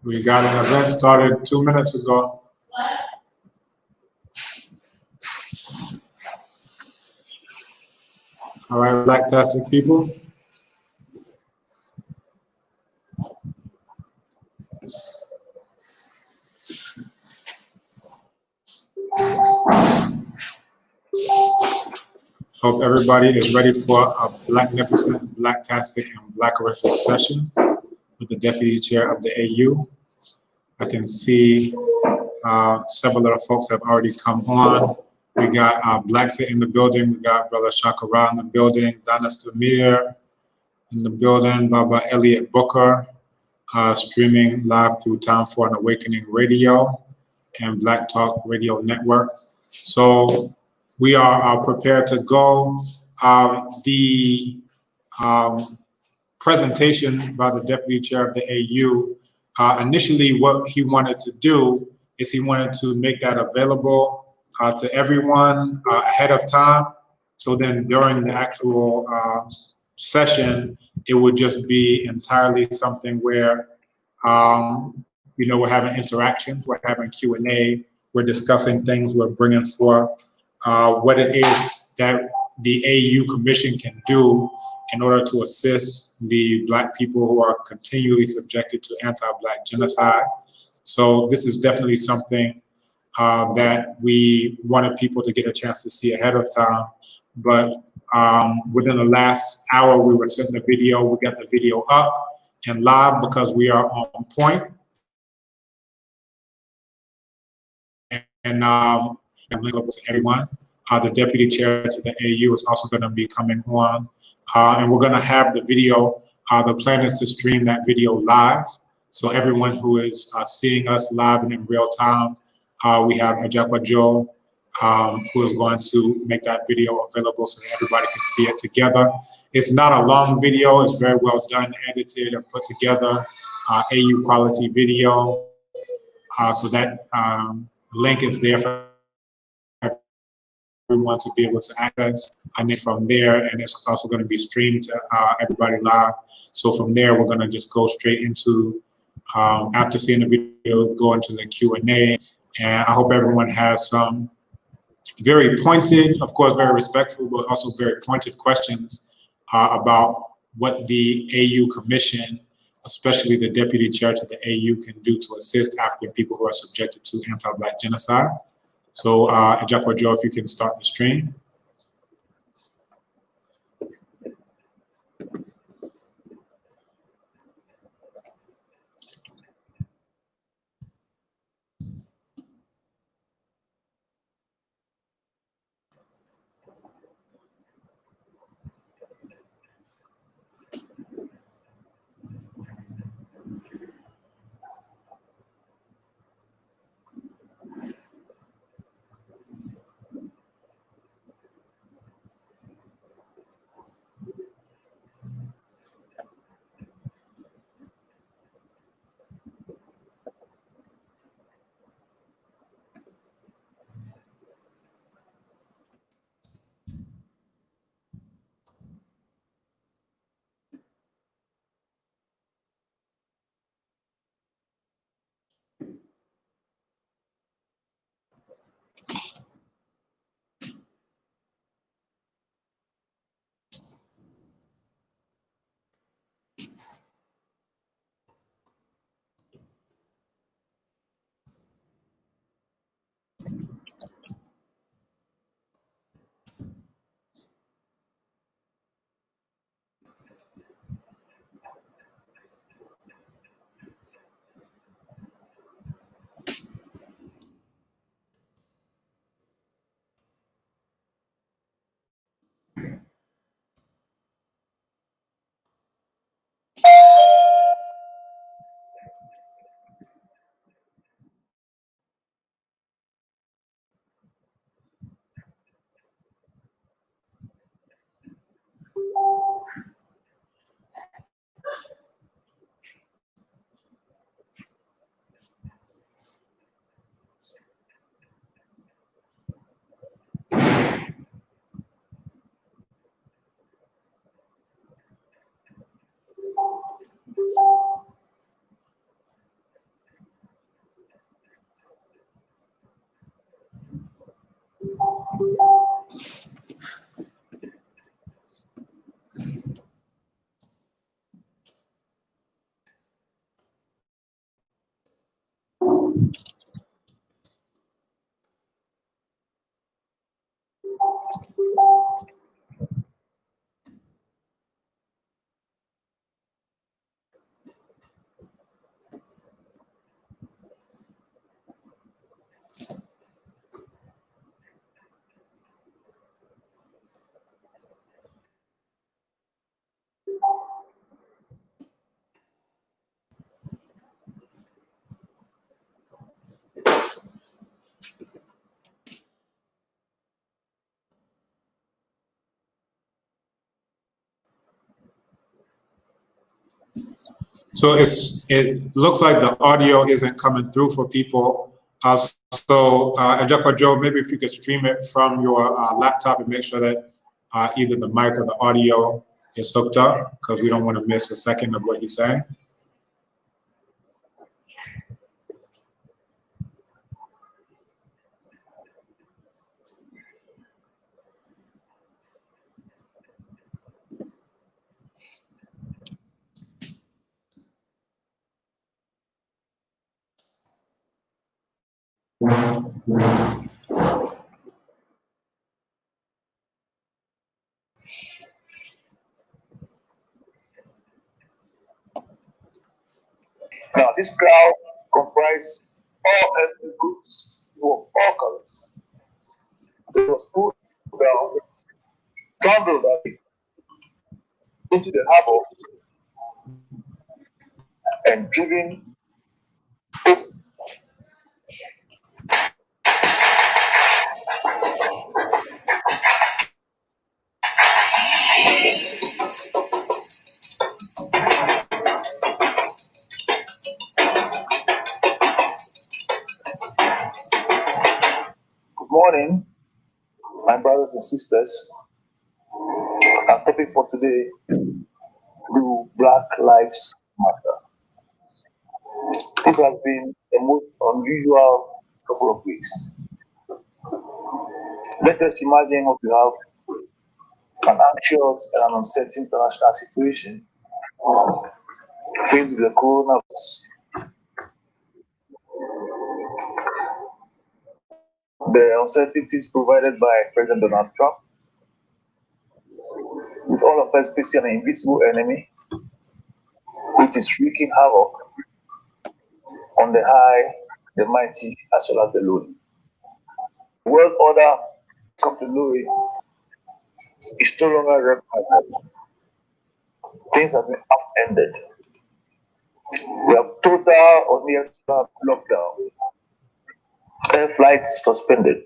We got an event started 2 minutes ago. All right, Blacktastic people. Hope everybody is ready for a Blacknificent, Blacktastic, and Blackerific session with the Deputy Chair of the AU. I can see several of the folks have already come on. We got Blackset in the building. We got Brother Shakara in the building. Donna Stamir in the building. Baba Elliott Booker streaming live through Time for an Awakening Radio and Black Talk Radio Network. So we are prepared to go. The presentation by the Deputy Chair of the AU, initially what he wanted to do is he wanted to make that available to everyone ahead of time. So then during the actual session, it would just be entirely something where, we're having interactions, we're having Q&A, we're discussing things, we're bringing forth what it is that the AU Commission can do in order to assist the Black people who are continually subjected to anti-Black genocide. So this is definitely something that we wanted people to get a chance to see ahead of time. But within the last hour, we were setting the video. We got the video up and live because we are on point. And available to everyone. The Deputy Chair to the AU is also going to be coming on. And we're going to have the video. The plan is to stream that video live. So everyone who is seeing us live and in real time, we have Ajakwa Joe, who is going to make that video available so that everybody can see it together. It's not a long video. It's very well done, edited, and put together. AU quality video. So that link is there for everyone to be able to access. And then from there, and it's also going to be streamed to everybody live. So from there, we're going to just go straight into, after seeing the video, go into the Q&A. And I hope everyone has some very pointed, of course, very respectful, but also very pointed questions about what the AU Commission, especially the Deputy Chair to the AU, can do to assist African people who are subjected to anti-Black genocide. So, Ajakwa Joe, if you can start the stream. So it looks like the audio isn't coming through for people. Ejekwa Joe, maybe if you could stream it from your laptop and make sure that either the mic or the audio is hooked up, because we don't want to miss a second of what he's saying. Now, this crowd comprised all ethnic groups of all colors. They was put down, trundled into the harbor, and driven. Good morning, my brothers and sisters. Our topic for today: Do Black Lives Matter? This has been a most unusual couple of weeks. Let us imagine what we have: an anxious and an uncertain international situation faced with the coronavirus. The uncertainties provided by President Donald Trump, with all of us facing an invisible enemy which is wreaking havoc on the high, the mighty, as well as the lowly. The world order, come to know it, is no longer recognized. Things have been upended. We have total or near lockdown, air flights suspended.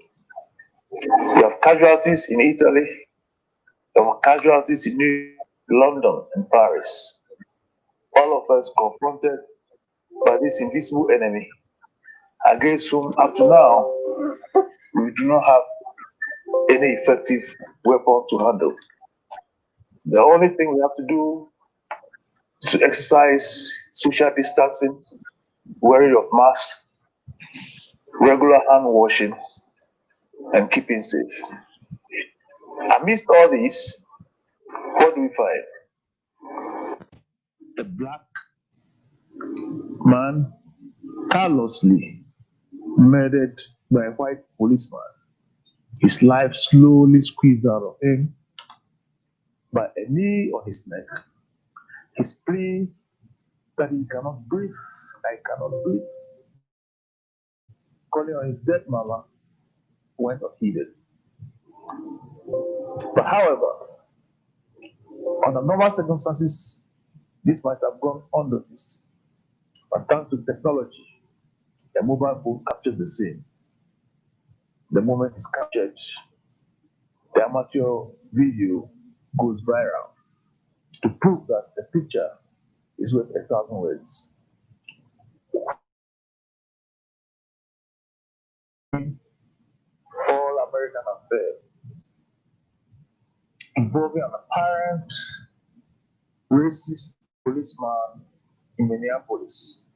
We have casualties in Italy, we have casualties in London and Paris. All of us confronted by this invisible enemy, against whom up to now we do not have any effective weapon to handle. The only thing we have to do is to exercise social distancing, wearing of masks, regular hand washing, and keeping safe. Amidst all this, what do we find? A black man callously murdered by a white policeman. His life slowly squeezed out of him by a knee on his neck. His plea that he cannot breathe, I cannot breathe, calling on his dead mama, went unheeded. But however, under normal circumstances, this might have gone unnoticed. But thanks to technology, the mobile phone captures the scene. The moment is captured, the amateur video goes viral to prove that the picture is worth 1,000 words. All American affair involving an apparent racist policeman in Minneapolis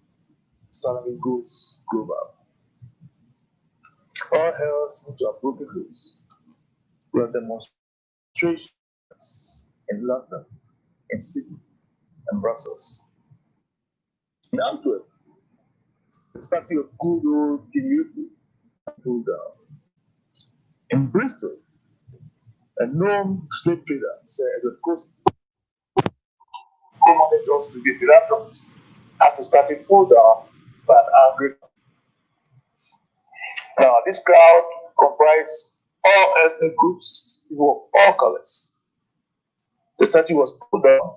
suddenly goes global. All hell seems to have broken loose. We have demonstrations in London, in Sydney, and Brussels. In Antwerp, The statue of good old King pulled down. In Bristol, a known slave trader said the coast commanded us to be philanthropist as he started pulled down by an angry. Now, this crowd comprised all ethnic groups, people of all colors. The statue was pulled down,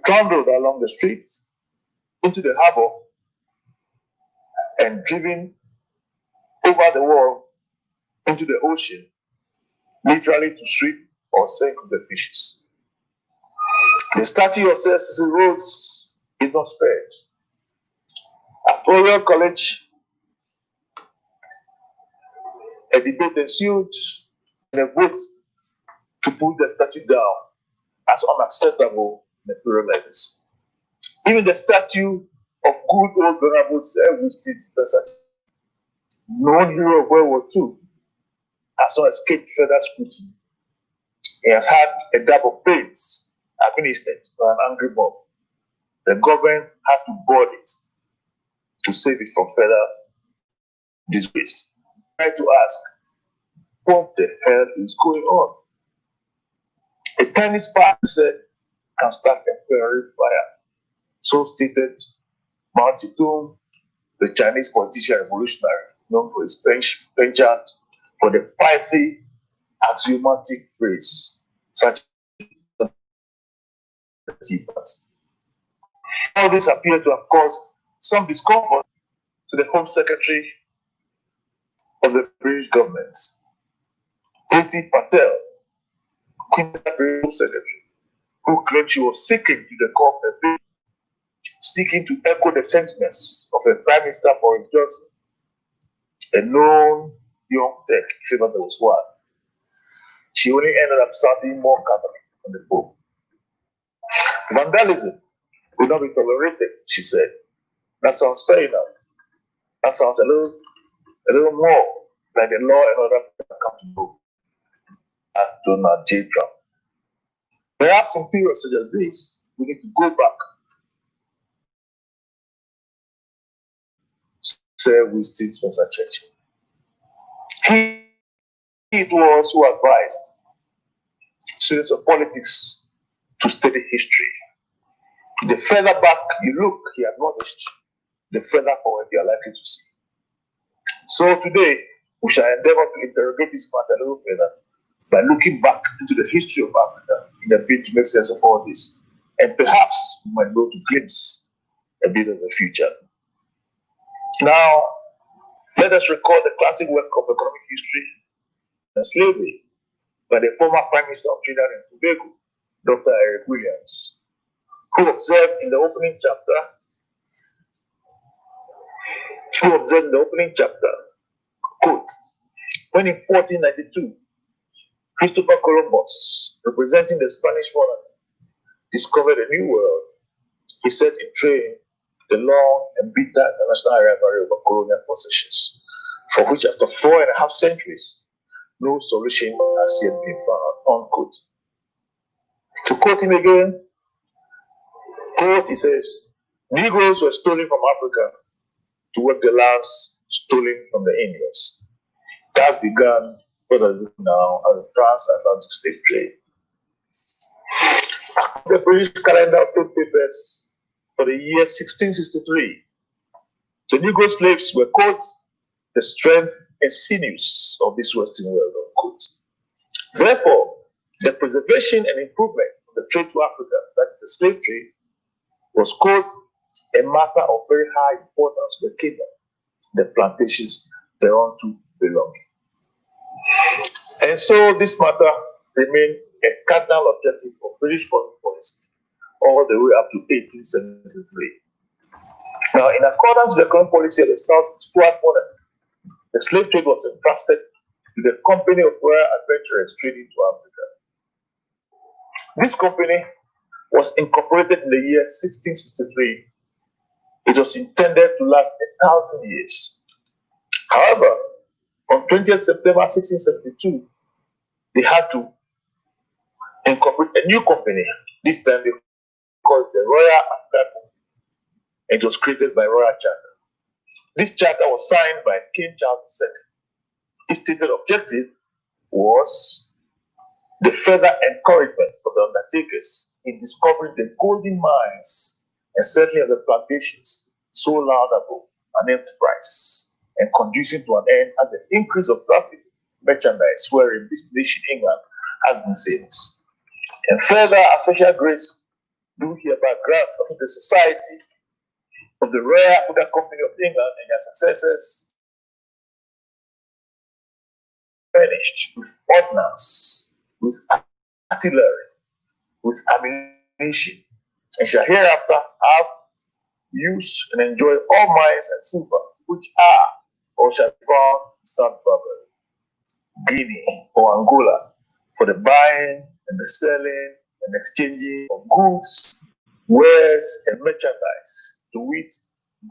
trundled along the streets, into the harbor, and driven over the wall into the ocean, literally to sweep or sink the fishes. The statue of Sir Cecil Rhodes is not spared. At Oriel College, a debate ensued and a vote to put the statue down as unacceptable in a period like this. Even the statue of good old Venerable Sir Winston Spencer, known hero of World War II, has not escaped further scrutiny. He has had a dab of paint administered by an angry mob. The government had to board it to save it from further disgrace. I try to ask, what the hell is going on? A tiny spark said can start a fiery fire. So stated Mao Zedong, the Chinese politician revolutionary, known for his penchant for the pithy axiomatic phrase, such as the Tea Party. All this appeared to have caused some discomfort to the Home Secretary of the British government, Priti Patel, Queen British Home Secretary, who claimed she was seeking to the court a bill seeking to echo the sentiments of a Prime Minister Boris Johnson, a known young tech, if ever there was one. She only ended up sounding more Catholic on the Pope. Vandalism will not be tolerated, she said. That sounds fair enough. That sounds a little more like the law and order come to know as Donald J. Trump. Perhaps in periods such as this, we need to go back. Sir Winston Spencer Churchill. He it was who advised students of politics to study history. The further back you look, he admonished, the further forward you are likely to see. So today, we shall endeavor to interrogate this matter a little further by looking back into the history of Africa in a bid to make sense of all this. And perhaps we might go to glimpse a bit of the future. Now, let us record the classic work of economic history and slavery by the former Prime Minister of Trinidad and Tobago, Dr. Eric Williams, who observed in the opening chapter, quote, when in 1492, Christopher Columbus, representing the Spanish monarch, discovered a new world, he set in train the long and bitter international rivalry over colonial possessions, for which after 4.5 centuries, no solution has yet been found, unquote. To quote him again, quote, he says, Negroes were stolen from Africa to work the lands stolen from the Indians. That began what is now as the transatlantic slave trade. The British calendar of state papers for the year 1663, the Negro slaves were called the strength and sinews of this Western world, unquote. Therefore, the preservation and improvement of the trade to Africa, that is the slave trade, was called a matter of very high importance to the kingdom, the plantations thereunto belonging. And so this matter remained a cardinal objective of British foreign policy all the way up to 1873. Now, in accordance with the current policy of the Stuart monarchy, the slave trade was entrusted to the Company of Royal Adventurers trading to Africa. This company was incorporated in the year 1663. It was intended to last 1,000 years. However, on 20th September 1672, they had to incorporate a new company. This time they called it the Royal African Company. It was created by Royal Charter. This charter was signed by King Charles II. Its stated objective was the further encouragement of the undertakers in discovering the golden mines and settling of the plantations so laudable an enterprise and conducing to an end as the increase of traffic, merchandise, wherein this nation England has been famous. And further, a special grace do hereby grant unto the Society of the Royal African Company of England and their successors, furnished with ordnance, with artillery, with ammunition, and shall hereafter have, use, and enjoy all mines and silver which are or shall be found in South Barbary, Guinea, or Angola, for the buying and the selling and exchanging of goods, wares, and merchandise, to wit,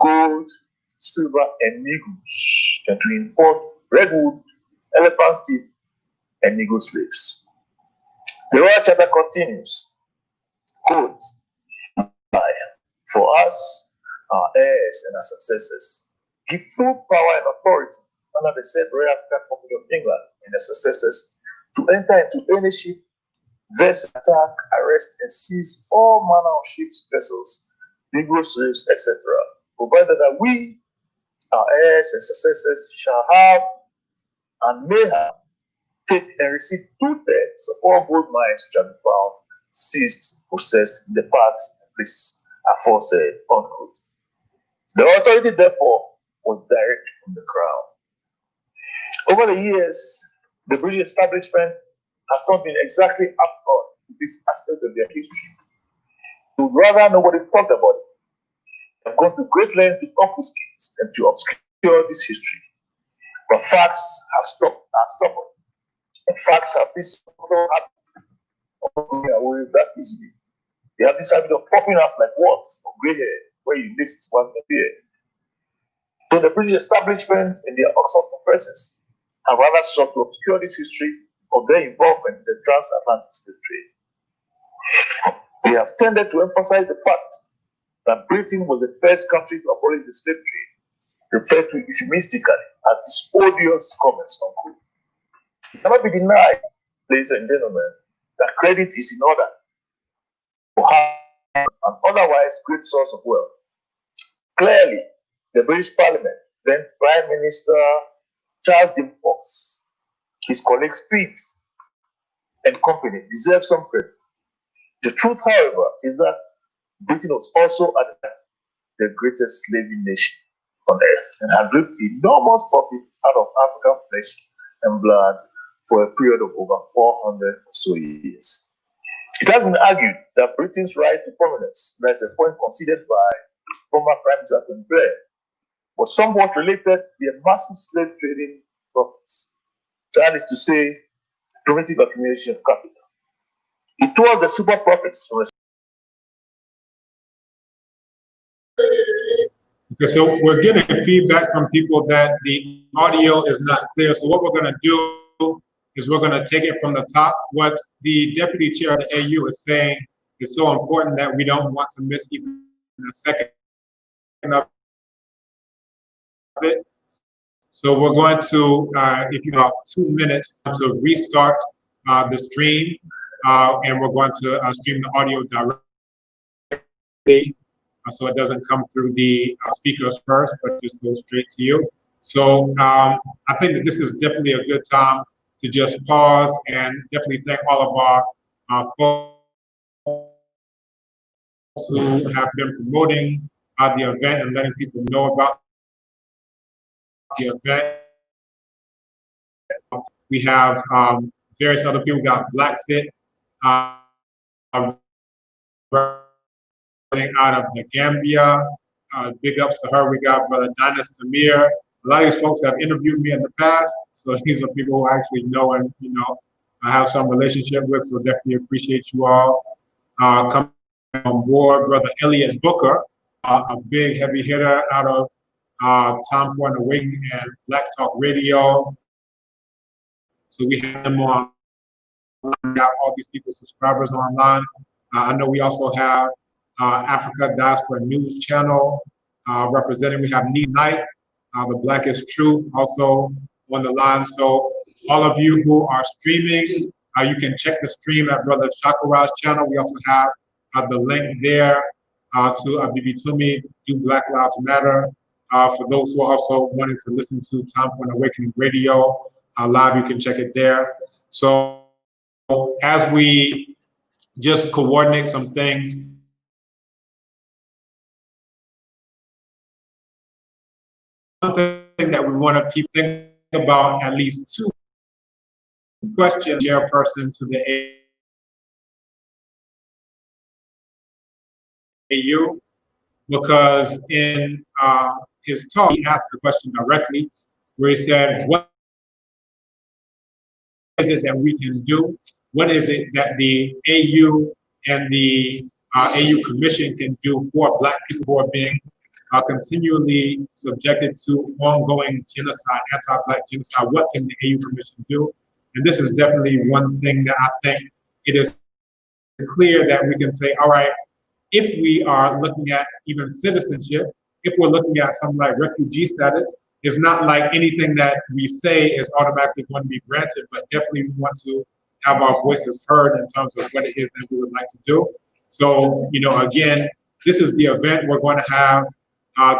gold, silver, and negroes, and to import redwood, elephant's teeth, and negro slaves. The Royal Charter continues, quote, for us, our heirs, and our successors, give full power and authority under the said Royal African Company of England and their successors to enter into any ship, vessel, attack, arrest, and seize all manner of ships, vessels, negro slaves, etc., provided that we, our heirs and successors, shall have and may have, take and receive 2/3 of all gold mines which shall be found, seized, possessed in the parts and places aforesaid, unquote. The authority, therefore, was direct from the crown. Over the years, the British establishment has not been exactly up on this aspect of their history. They would rather nobody talked about it. They've gone to great lengths to obfuscate and to obscure this history. But facts are stubborn. And facts have this habit of going away that easily. They have this habit of popping up like warts of gray hair where you list one appear. So the British establishment and their Oxford professors have rather sought to obscure this history of their involvement in the transatlantic slave trade. They have tended to emphasize the fact that Britain was the first country to abolish the slave trade, referred to euphemistically as this odious commerce, unquote. It cannot be denied, ladies and gentlemen, that credit is in order for having an otherwise great source of wealth. Clearly, the British Parliament, then Prime Minister Charles James Fox, his colleagues Pitt and company deserve some credit. The truth, however, is that Britain was also at the greatest slaving nation on earth and had reaped enormous profit out of African flesh and blood for a period of over 400 or so years. It has been argued that Britain's rise to prominence, that's a point conceded by former Prime Minister Tony Blair, was somewhat related to the massive slave trading profits. That is to say, primitive accumulation of capital. It was the super profits from the Okay, so we're getting feedback from people that the audio is not clear. So what we're going to do is we're going to take it from the top. What the deputy chair of the AU is saying is so important that we don't want to miss even a second of it. So we're going to, if you have 2 minutes, to restart the stream, and we're going to stream the audio directly. So it doesn't come through the speakers first, but just goes straight to you. So I think that this is definitely a good time to just pause and definitely thank all of our folks who have been promoting the event and letting people know about the event. We have various other people. We got Black Sit out of the Gambia. Big ups to her. We got Brother Dinas Tamir. A lot of these folks have interviewed me in the past, so these are people who I actually know and I have some relationship with. So definitely appreciate you all coming on board. Brother Elliot Booker, a big heavy hitter out of Time for an Awakening and Black Talk Radio. So we have them on. We got all these people subscribers online. I know we also have Africa Diaspora News Channel representing. We have Nii Knight, The Blackest Truth also on the line. So all of you who are streaming, you can check the stream at Brother Shakuraj's channel. We also have the link there to Bibi Tumi, Do Black Lives Matter. For those who are also wanting to listen to Time for an Awakening Radio live, you can check it there. So as we just coordinate some things, one thing that we want to keep thinking about, at least two questions, chairperson to the AU, because in his talk, he asked the question directly, where he said, what is it that we can do? What is it that the AU and the AU Commission can do for Black people who are being continually subjected to ongoing genocide, anti-Black genocide? What can the AU Commission do? And this is definitely one thing that I think it is clear that we can say, all right, if we are looking at even citizenship, if we're looking at something like refugee status, it's not like anything that we say is automatically going to be granted, but definitely we want to have our voices heard in terms of what it is that we would like to do. So, again, this is the event. We're going to have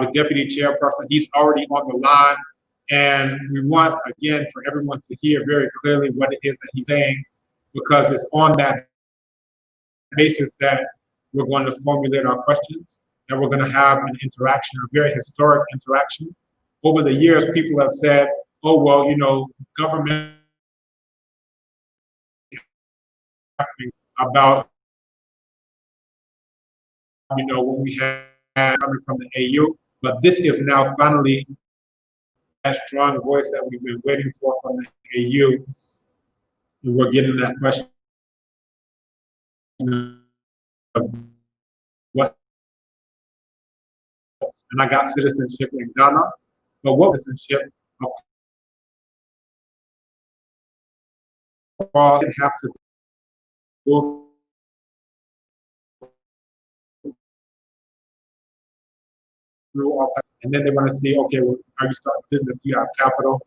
the deputy chairperson. He's already on the line. And we want, again, for everyone to hear very clearly what it is that he's saying, because it's on that basis that we're going to formulate our questions, that we're going to have an interaction, a very historic interaction. Over the years, people have said, oh, well, government about, when we had coming from the AU, but this is now finally that strong voice that we've been waiting for from the AU. And we're getting that question of what, and I got citizenship in Ghana, but what citizenship didn't have to go through all time. And then they want to see, okay, well, are you starting a business? Do you have capital?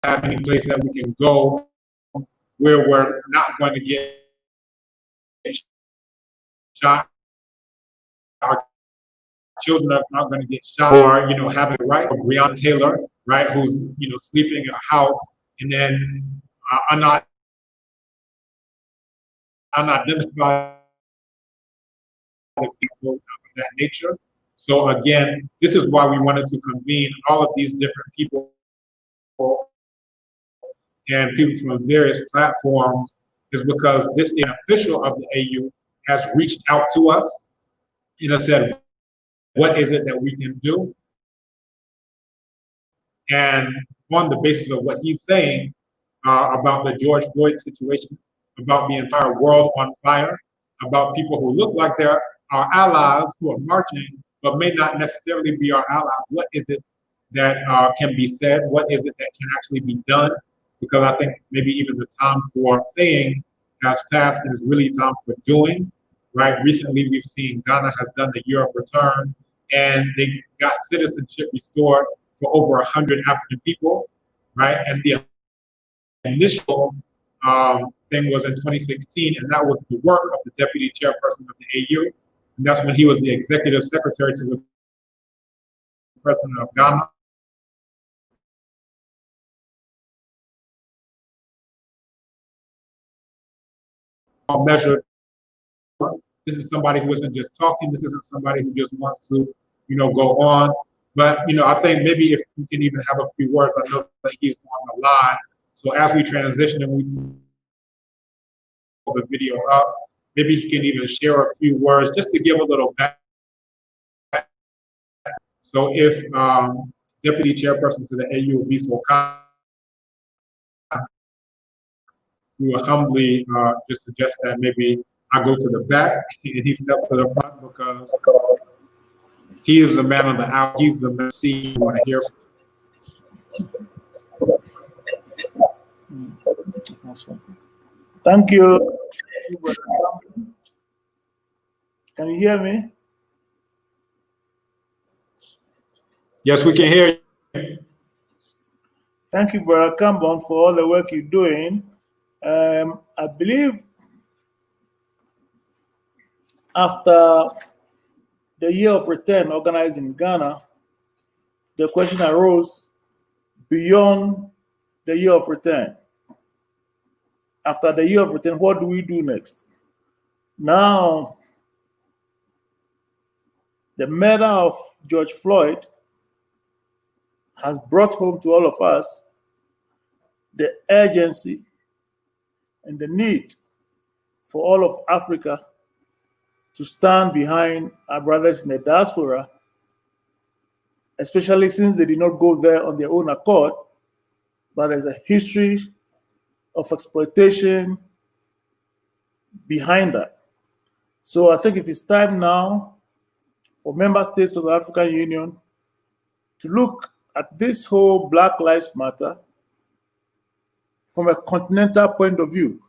Have any place that we can go where we're not going to get shot, our children are not going to get shot, or having the right for Breonna Taylor, right, who's sleeping in a house, and then unidentified people of that nature. So again, this is why we wanted to convene all of these different people and people from various platforms, is because this official of the AU has reached out to us and said, what is it that we can do? And on the basis of what he's saying about the George Floyd situation, about the entire world on fire, about people who look like they're our allies who are marching, but may not necessarily be our allies. What is it that can be said? What is it that can actually be done? Because I think maybe even the time for saying has passed, and it's really time for doing, right? Recently, we've seen Ghana has done the year of return, and they got citizenship restored for over 100 African people, right? And the initial thing was in 2016, and that was the work of the deputy chairperson of the AU. And that's when he was the executive secretary to the president of Ghana. Measured. This is somebody who isn't just talking. This isn't somebody who just wants to, go on. But, I think maybe if we can even have a few words, I know that he's on the line. So as we transition and we pull the video up, maybe he can even share a few words just to give a little back. So if Deputy Chairperson to the AU will be so kind, we will humbly just suggest that maybe I go to the back and he steps to the front, because He is the man of the hour. He's the MC you want to hear from. That's one. Thank you. Can you hear me? Yes, we can hear you. Thank you, Brother Kambon, for all the work you're doing. I believe after the year of return organized in Ghana, the question arose beyond the year of return. After the year of return, what do we do next? Now, the murder of George Floyd has brought home to all of us the urgency and the need for all of Africa to stand behind our brothers in the diaspora, especially since they did not go there on their own accord, but there's a history of exploitation behind that. So I think it is time now for member states of the African Union to look at this whole Black Lives Matter from a continental point of view.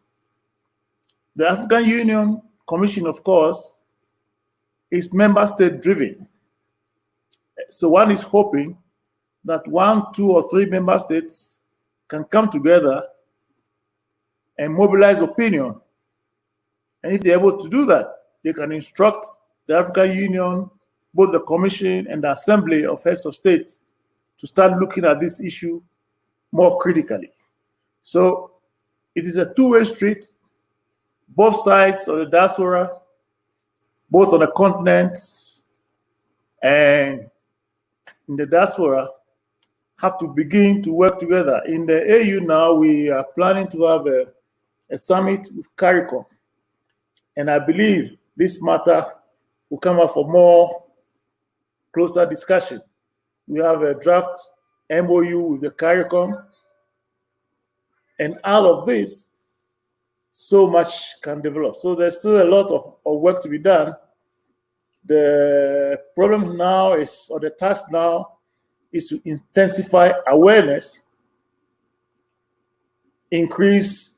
The African Union Commission, of course, is member state driven. So one is hoping that 1, 2, or 3 member states can come together and mobilize opinion. And if they're able to do that, they can instruct the African Union, both the Commission and the Assembly of Heads of States, to start looking at this issue more critically. So it is a two-way street. Both sides of the diaspora, both on the continent and in the diaspora, have to begin to work together. In the AU now, we are planning to have a summit with CARICOM. And I believe this matter will come up for more closer discussion. We have a draft MOU with the CARICOM. And out of this, so much can develop. So there's still a lot of work to be done. The problem now is, or the task now, is to intensify awareness, increase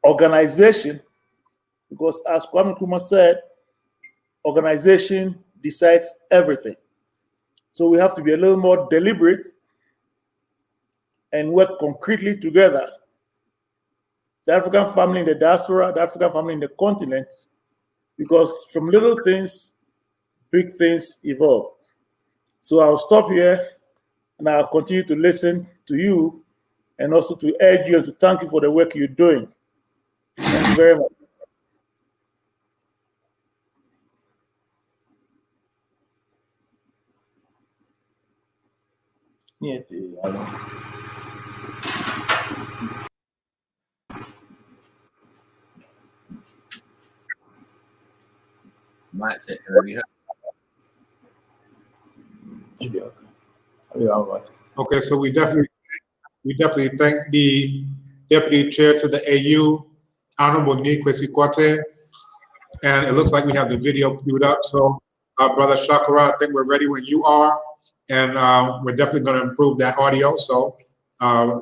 organization, because as Kwame Nkrumah said, organization decides everything. So we have to be a little more deliberate and work concretely together. The African family in the diaspora, the African family in the continent, because from little things, big things evolve. So I'll stop here and I'll continue to listen to you and also to urge you and to thank you for the work you're doing. Thank you very much. Okay, so we definitely thank the Deputy Chair to the AU, Honorable Nii Kwesi Quartey, and it looks like we have the video queued up. So, Brother Shakara, I think we're ready when you are, and we're definitely going to improve that audio. So,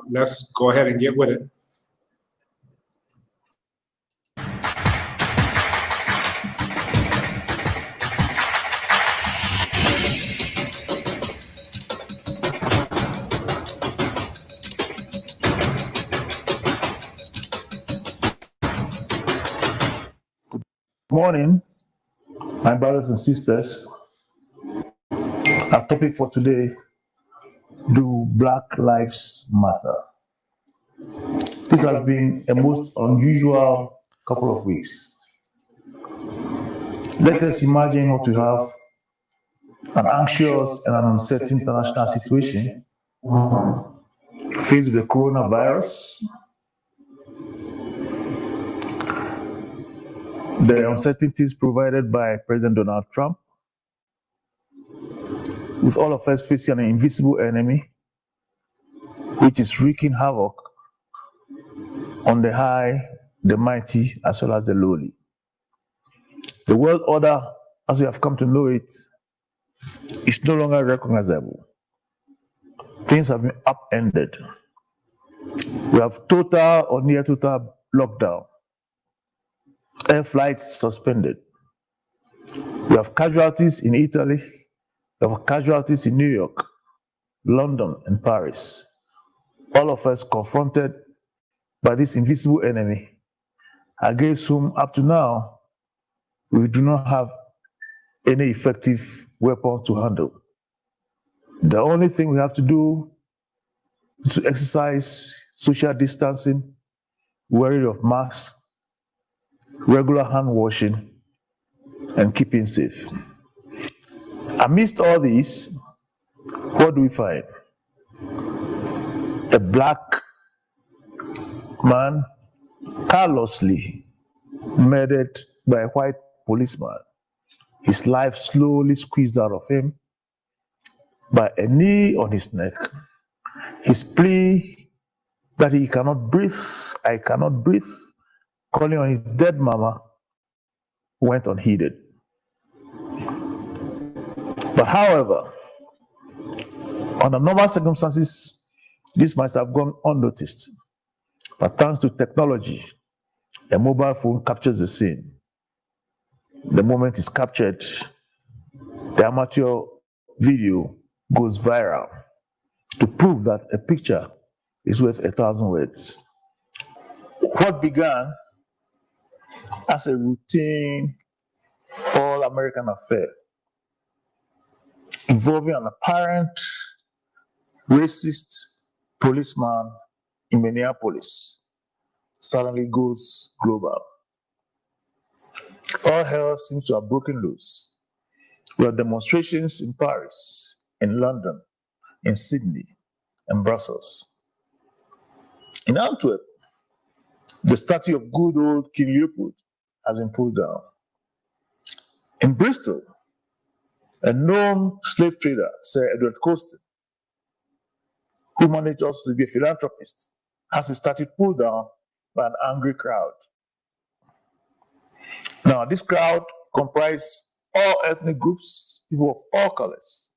let's go ahead and get with it. Morning, my brothers and sisters. Our topic for today: do Black Lives Matter? This has been a most unusual couple of weeks. Let us imagine what we have: an anxious and an uncertain international situation, faced with the coronavirus, the uncertainties provided by President Donald Trump, with all of us facing an invisible enemy, which is wreaking havoc on the high, the mighty, as well as the lowly. The world order, as we have come to know it, is no longer recognizable. Things have been upended. We have total or near total lockdown. Air flights suspended. We have casualties in Italy. We have casualties in New York, London, and Paris. All of us confronted by this invisible enemy, against whom up to now we do not have any effective weapons to handle. The only thing we have to do is to exercise social distancing, wearing of masks, regular hand washing, and keeping safe. Amidst all these, what do we find? A black man callously murdered by a white policeman. His life slowly squeezed out of him by a knee on his neck. His plea that he cannot breathe, I cannot breathe, calling on his dead mama, went unheeded. But however, under normal circumstances, this might have gone unnoticed. But thanks to technology, a mobile phone captures the scene. The moment it's captured, the amateur video goes viral to prove that a picture is worth 1,000 words. What began as a routine all-American affair involving an apparent racist policeman in Minneapolis suddenly goes global. All hell seems to have broken loose. We have demonstrations in Paris, in London, in Sydney, and Brussels. In Antwerp, the statue of good old King Leopold has been pulled down. In Bristol, a known slave trader, Sir Edward Colston, who managed also to be a philanthropist, has his statue pulled down by an angry crowd. Now, this crowd comprised all ethnic groups, people of all colors.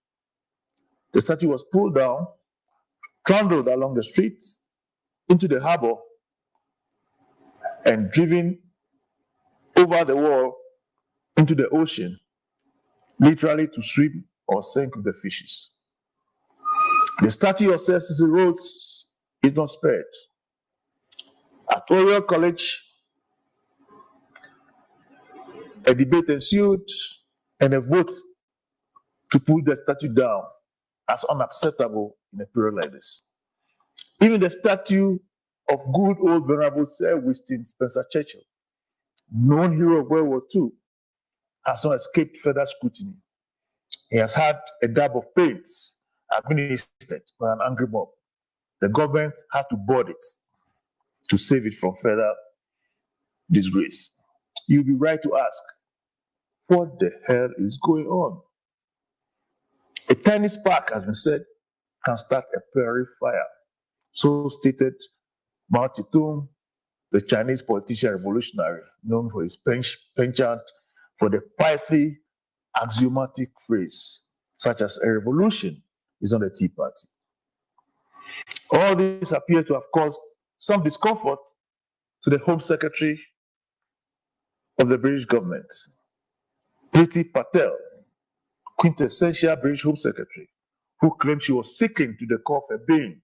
The statue was pulled down, trundled along the streets, into the harbor, and driven over the wall into the ocean, literally to swim or sink with the fishes. The statue of Sir Cecil Rhodes is not spared. At Oriel College, a debate ensued and a vote to pull the statue down as unacceptable in a period like this. Even the statue of good old venerable Sir Winston Spencer Churchill, known hero of World War II, has not escaped further scrutiny. He has had a dab of paint administered by an angry mob. The government had to board it to save it from further disgrace. You'll be right to ask, what the hell is going on? A tiny spark, has been said, can start a prairie fire. So stated Mao Zedong, the Chinese politician revolutionary, known for his penchant for the pithy axiomatic phrase, such as a revolution is not a tea party. All these appear to have caused some discomfort to the Home Secretary of the British government, Priti Patel, quintessential British Home Secretary, who claimed she was seeking to the core of her being,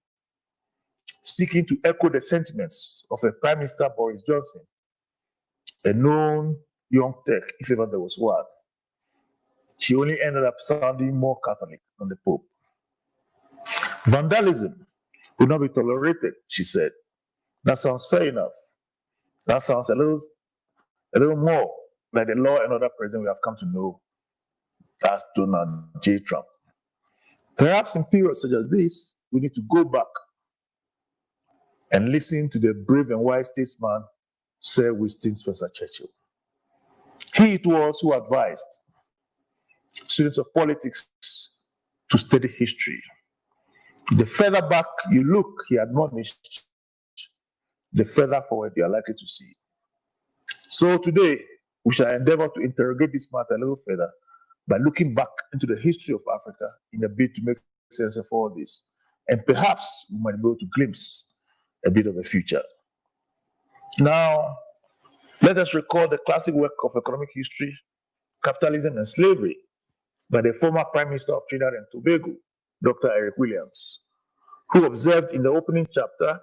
seeking to echo the sentiments of her Prime Minister Boris Johnson, a known young Turk, if ever there was one. She only ended up sounding more Catholic than the Pope. Vandalism will not be tolerated, she said. That sounds fair enough. That sounds a little more like the law and order president we have come to know as Donald J. Trump. Perhaps in periods such as this, we need to go back and listen to the brave and wise statesman, Sir Winston Spencer Churchill. He it was who advised students of politics to study history. The further back you look, he admonished, the further forward you are likely to see. So today, we shall endeavor to interrogate this matter a little further by looking back into the history of Africa in a bid to make sense of all this. And perhaps we might be able to glimpse a bit of the future. Now, let us recall the classic work of economic history, Capitalism and Slavery, by the former Prime Minister of Trinidad and Tobago, Dr. Eric Williams, who observed in the opening chapter,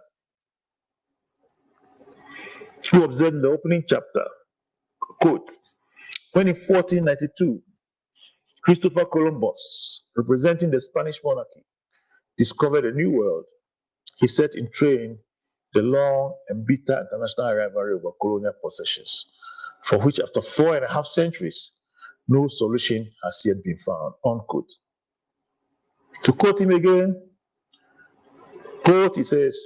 quote, when in 1492, Christopher Columbus, representing the Spanish monarchy, discovered a new world, he set in train the long and bitter international rivalry over colonial possessions, for which after 4.5 centuries, no solution has yet been found, unquote. To quote him again, quote, he says,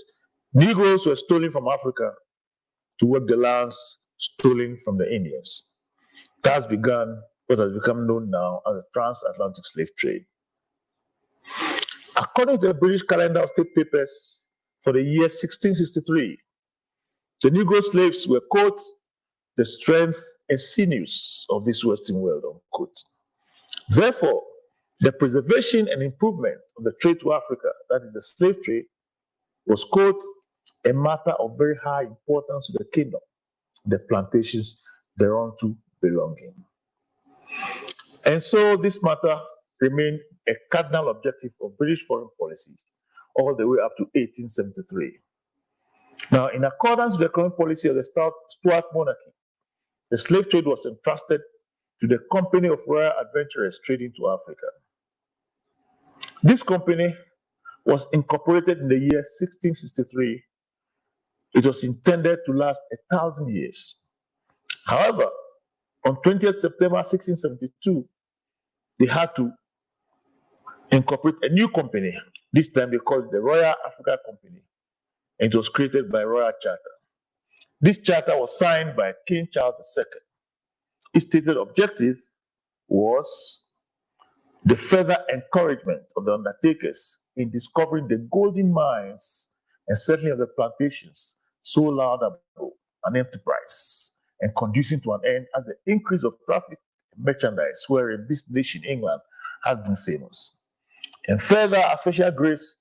Negroes were stolen from Africa to work the lands stolen from the Indians. Thus began what has become known now as the transatlantic slave trade. According to the British calendar of state papers for the year 1663, the Negro slaves were, quote, the strength and sinews of this Western world, unquote. Therefore, the preservation and improvement of the trade to Africa, that is the slave trade, was, quote, a matter of very high importance to the kingdom, the plantations thereunto belonging. And so this matter remained a cardinal objective of British foreign policy all the way up to 1873. Now, in accordance with the economic policy of the Stuart monarchy, the slave trade was entrusted to the Company of Royal Adventurers trading to Africa. This company was incorporated in the year 1663. It was intended to last 1,000 years. However, on 20th September 1672, they had to incorporate a new company. This time they called it the Royal Africa Company, and it was created by Royal Charter. This charter was signed by King Charles II. Its stated objective was the further encouragement of the undertakers in discovering the golden mines and settling of the plantations so laudable an enterprise and conducing to an end as the increase of traffic and merchandise, wherein this nation, England, has been famous. And further, a special grace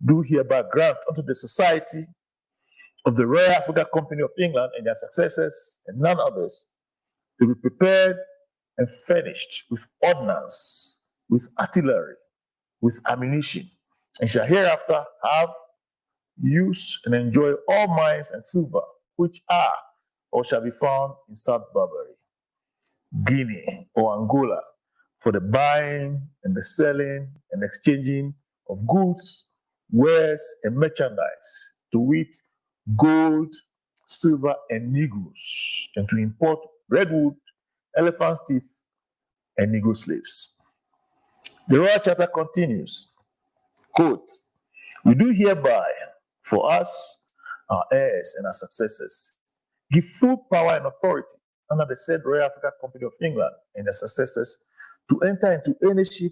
do hereby grant unto the Society of the Royal Africa Company of England and their successors and none others to be prepared and furnished with ordnance, with artillery, with ammunition, and shall hereafter have, use, and enjoy all mines and silver which are or shall be found in South Barbary, Guinea, or Angola, for the buying and the selling and exchanging of goods, wares, and merchandise, to wit, gold, silver, and negroes, and to import redwood, elephant's teeth, and negro slaves. The Royal Charter continues, quote, we do hereby, for us, our heirs, and our successors, give full power and authority under the said Royal Africa Company of England and their successors to enter into any ship,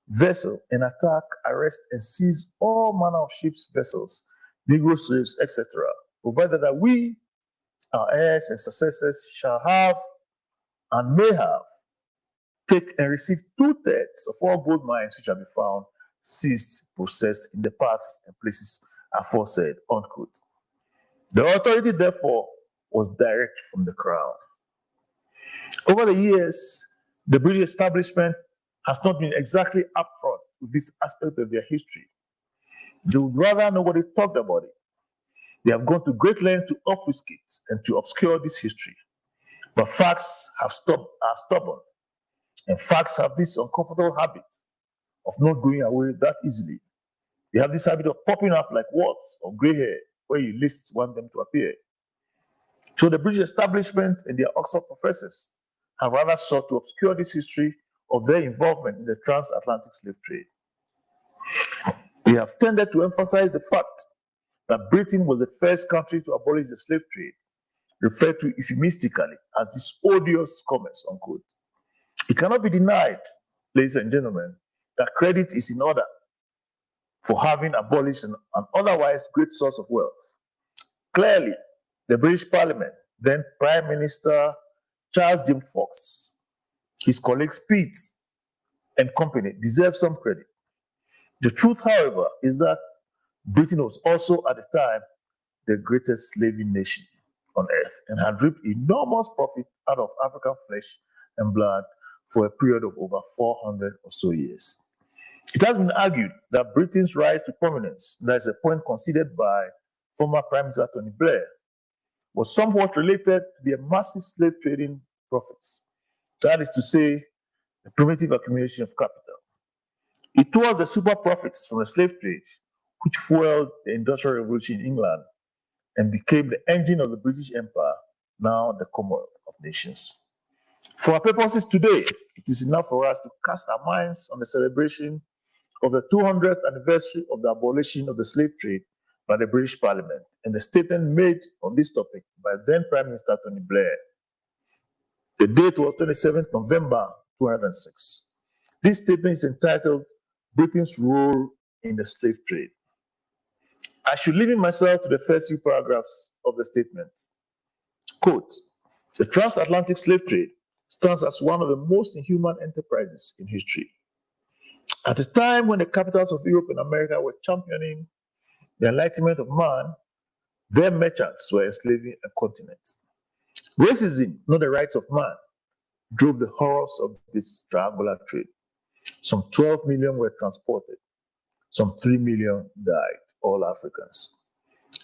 vessel, and attack, arrest, and seize all manner of ships, vessels, negro slaves, etc., provided that we, our heirs and successors, shall have and may have, take and receive 2/3 of all gold mines which shall be found, seized, possessed in the parts and places aforesaid, unquote. The authority, therefore, was direct from the crown. Over the years, the British establishment has not been exactly upfront with this aspect of their history. They would rather nobody talked about it. They have gone to great lengths to obfuscate and to obscure this history. But facts are stubborn, and facts have this uncomfortable habit of not going away that easily. They have this habit of popping up like warts or gray hair where you least want them to appear. So the British establishment and their Oxford professors have rather sought to obscure this history of their involvement in the transatlantic slave trade. They have tended to emphasize the fact that Britain was the first country to abolish the slave trade, referred to euphemistically as this odious commerce, unquote. It cannot be denied, ladies and gentlemen, that credit is in order for having abolished an otherwise great source of wealth. Clearly, the British Parliament, then Prime Minister Charles James Fox, his colleagues Pitt and Company deserve some credit. The truth, however, is that Britain was also at the time the greatest slaving nation on earth and had reaped enormous profit out of African flesh and blood for a period of over 400 or so years. It has been argued that Britain's rise to prominence, that is a point conceded by former Prime Minister Tony Blair, was somewhat related to their massive slave trading profits. That is to say, the primitive accumulation of capital. It was the super profits from the slave trade which fueled the Industrial Revolution in England and became the engine of the British Empire, now the Commonwealth of Nations. For our purposes today, it is enough for us to cast our minds on the celebration of the 200th anniversary of the abolition of the slave trade by the British Parliament and the statement made on this topic by then Prime Minister Tony Blair. The date was 27th November 2006. This statement is entitled Britain's Role in the Slave Trade. I should limit myself to the first few paragraphs of the statement. Quote, the transatlantic slave trade stands as one of the most inhuman enterprises in history. At a time when the capitals of Europe and America were championing the enlightenment of man, their merchants were enslaving a continent. Racism, not the rights of man, drove the horrors of this triangular trade. Some 12 million were transported. Some 3 million died, all Africans.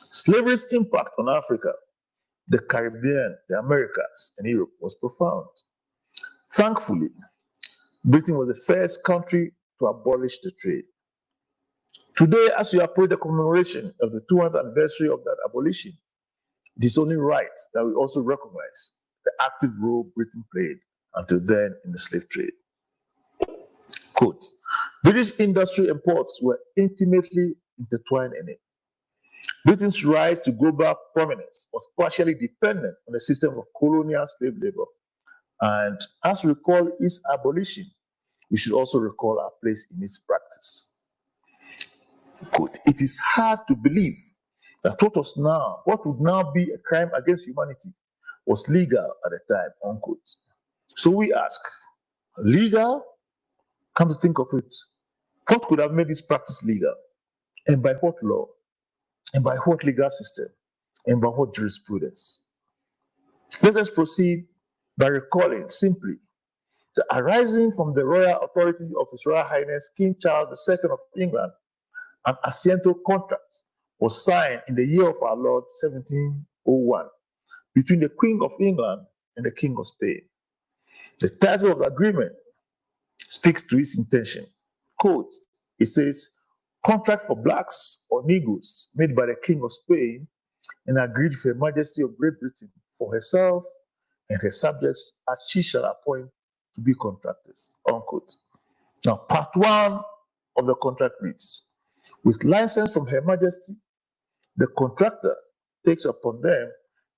Slavery's impact on Africa, the Caribbean, the Americas, and Europe was profound. Thankfully, Britain was the first country to abolish the trade. Today, as we approach the commemoration of the 200th anniversary of that abolition, it is only right that we also recognize the active role Britain played until then in the slave trade. Quote, British industry and ports were intimately intertwined in it. Britain's rise to global prominence was partially dependent on a system of colonial slave labor. And as we recall its abolition, we should also recall our place in its practice. Quote, it is hard to believe that what would now be a crime against humanity was legal at the time, unquote. So we ask, legal? Come to think of it, what could have made this practice legal? And by what law? And by what legal system? And by what jurisprudence? Let us proceed by recalling simply the arising from the royal authority of His Royal Highness King Charles II of England, an Asiento contract was signed in the year of our Lord 1701 between the Queen of England and the King of Spain. The title of the agreement speaks to its intention. Quote, it says, contract for blacks or Negroes made by the King of Spain and agreed with Her Majesty of Great Britain for herself and her subjects as she shall appoint to be contractors, unquote. Now, part one of the contract reads, with license from Her Majesty, the contractor takes upon them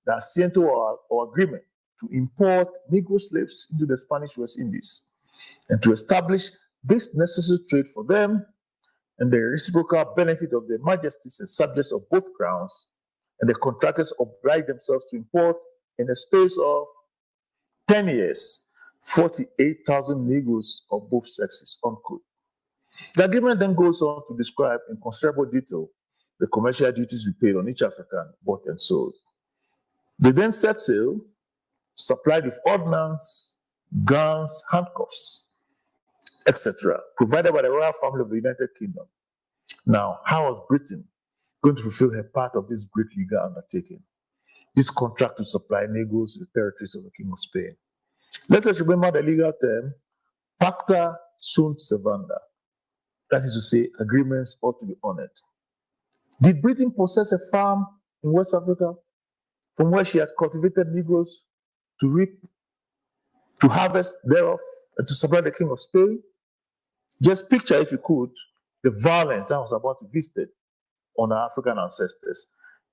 the asiento or agreement to import Negro slaves into the Spanish West Indies and to establish this necessary trade for them and the reciprocal benefit of the majesties and subjects of both crowns, and the contractors oblige themselves to import in a space of 10 years, 48,000 Negroes of both sexes, unquote. The agreement then goes on to describe in considerable detail the commercial duties we paid on each African bought and sold. They then set sail, supplied with ordnance, guns, handcuffs, etc., provided by the royal family of the United Kingdom. Now, how was Britain going to fulfill her part of this great legal undertaking? This contract to supply Negroes to the territories of the King of Spain. Let us remember the legal term, pacta sunt servanda. That is to say, agreements ought to be honored. Did Britain possess a farm in West Africa from where she had cultivated Negroes to reap, to harvest thereof, and to supply the King of Spain? Just picture, if you could, the violence that was about to be visited on our African ancestors,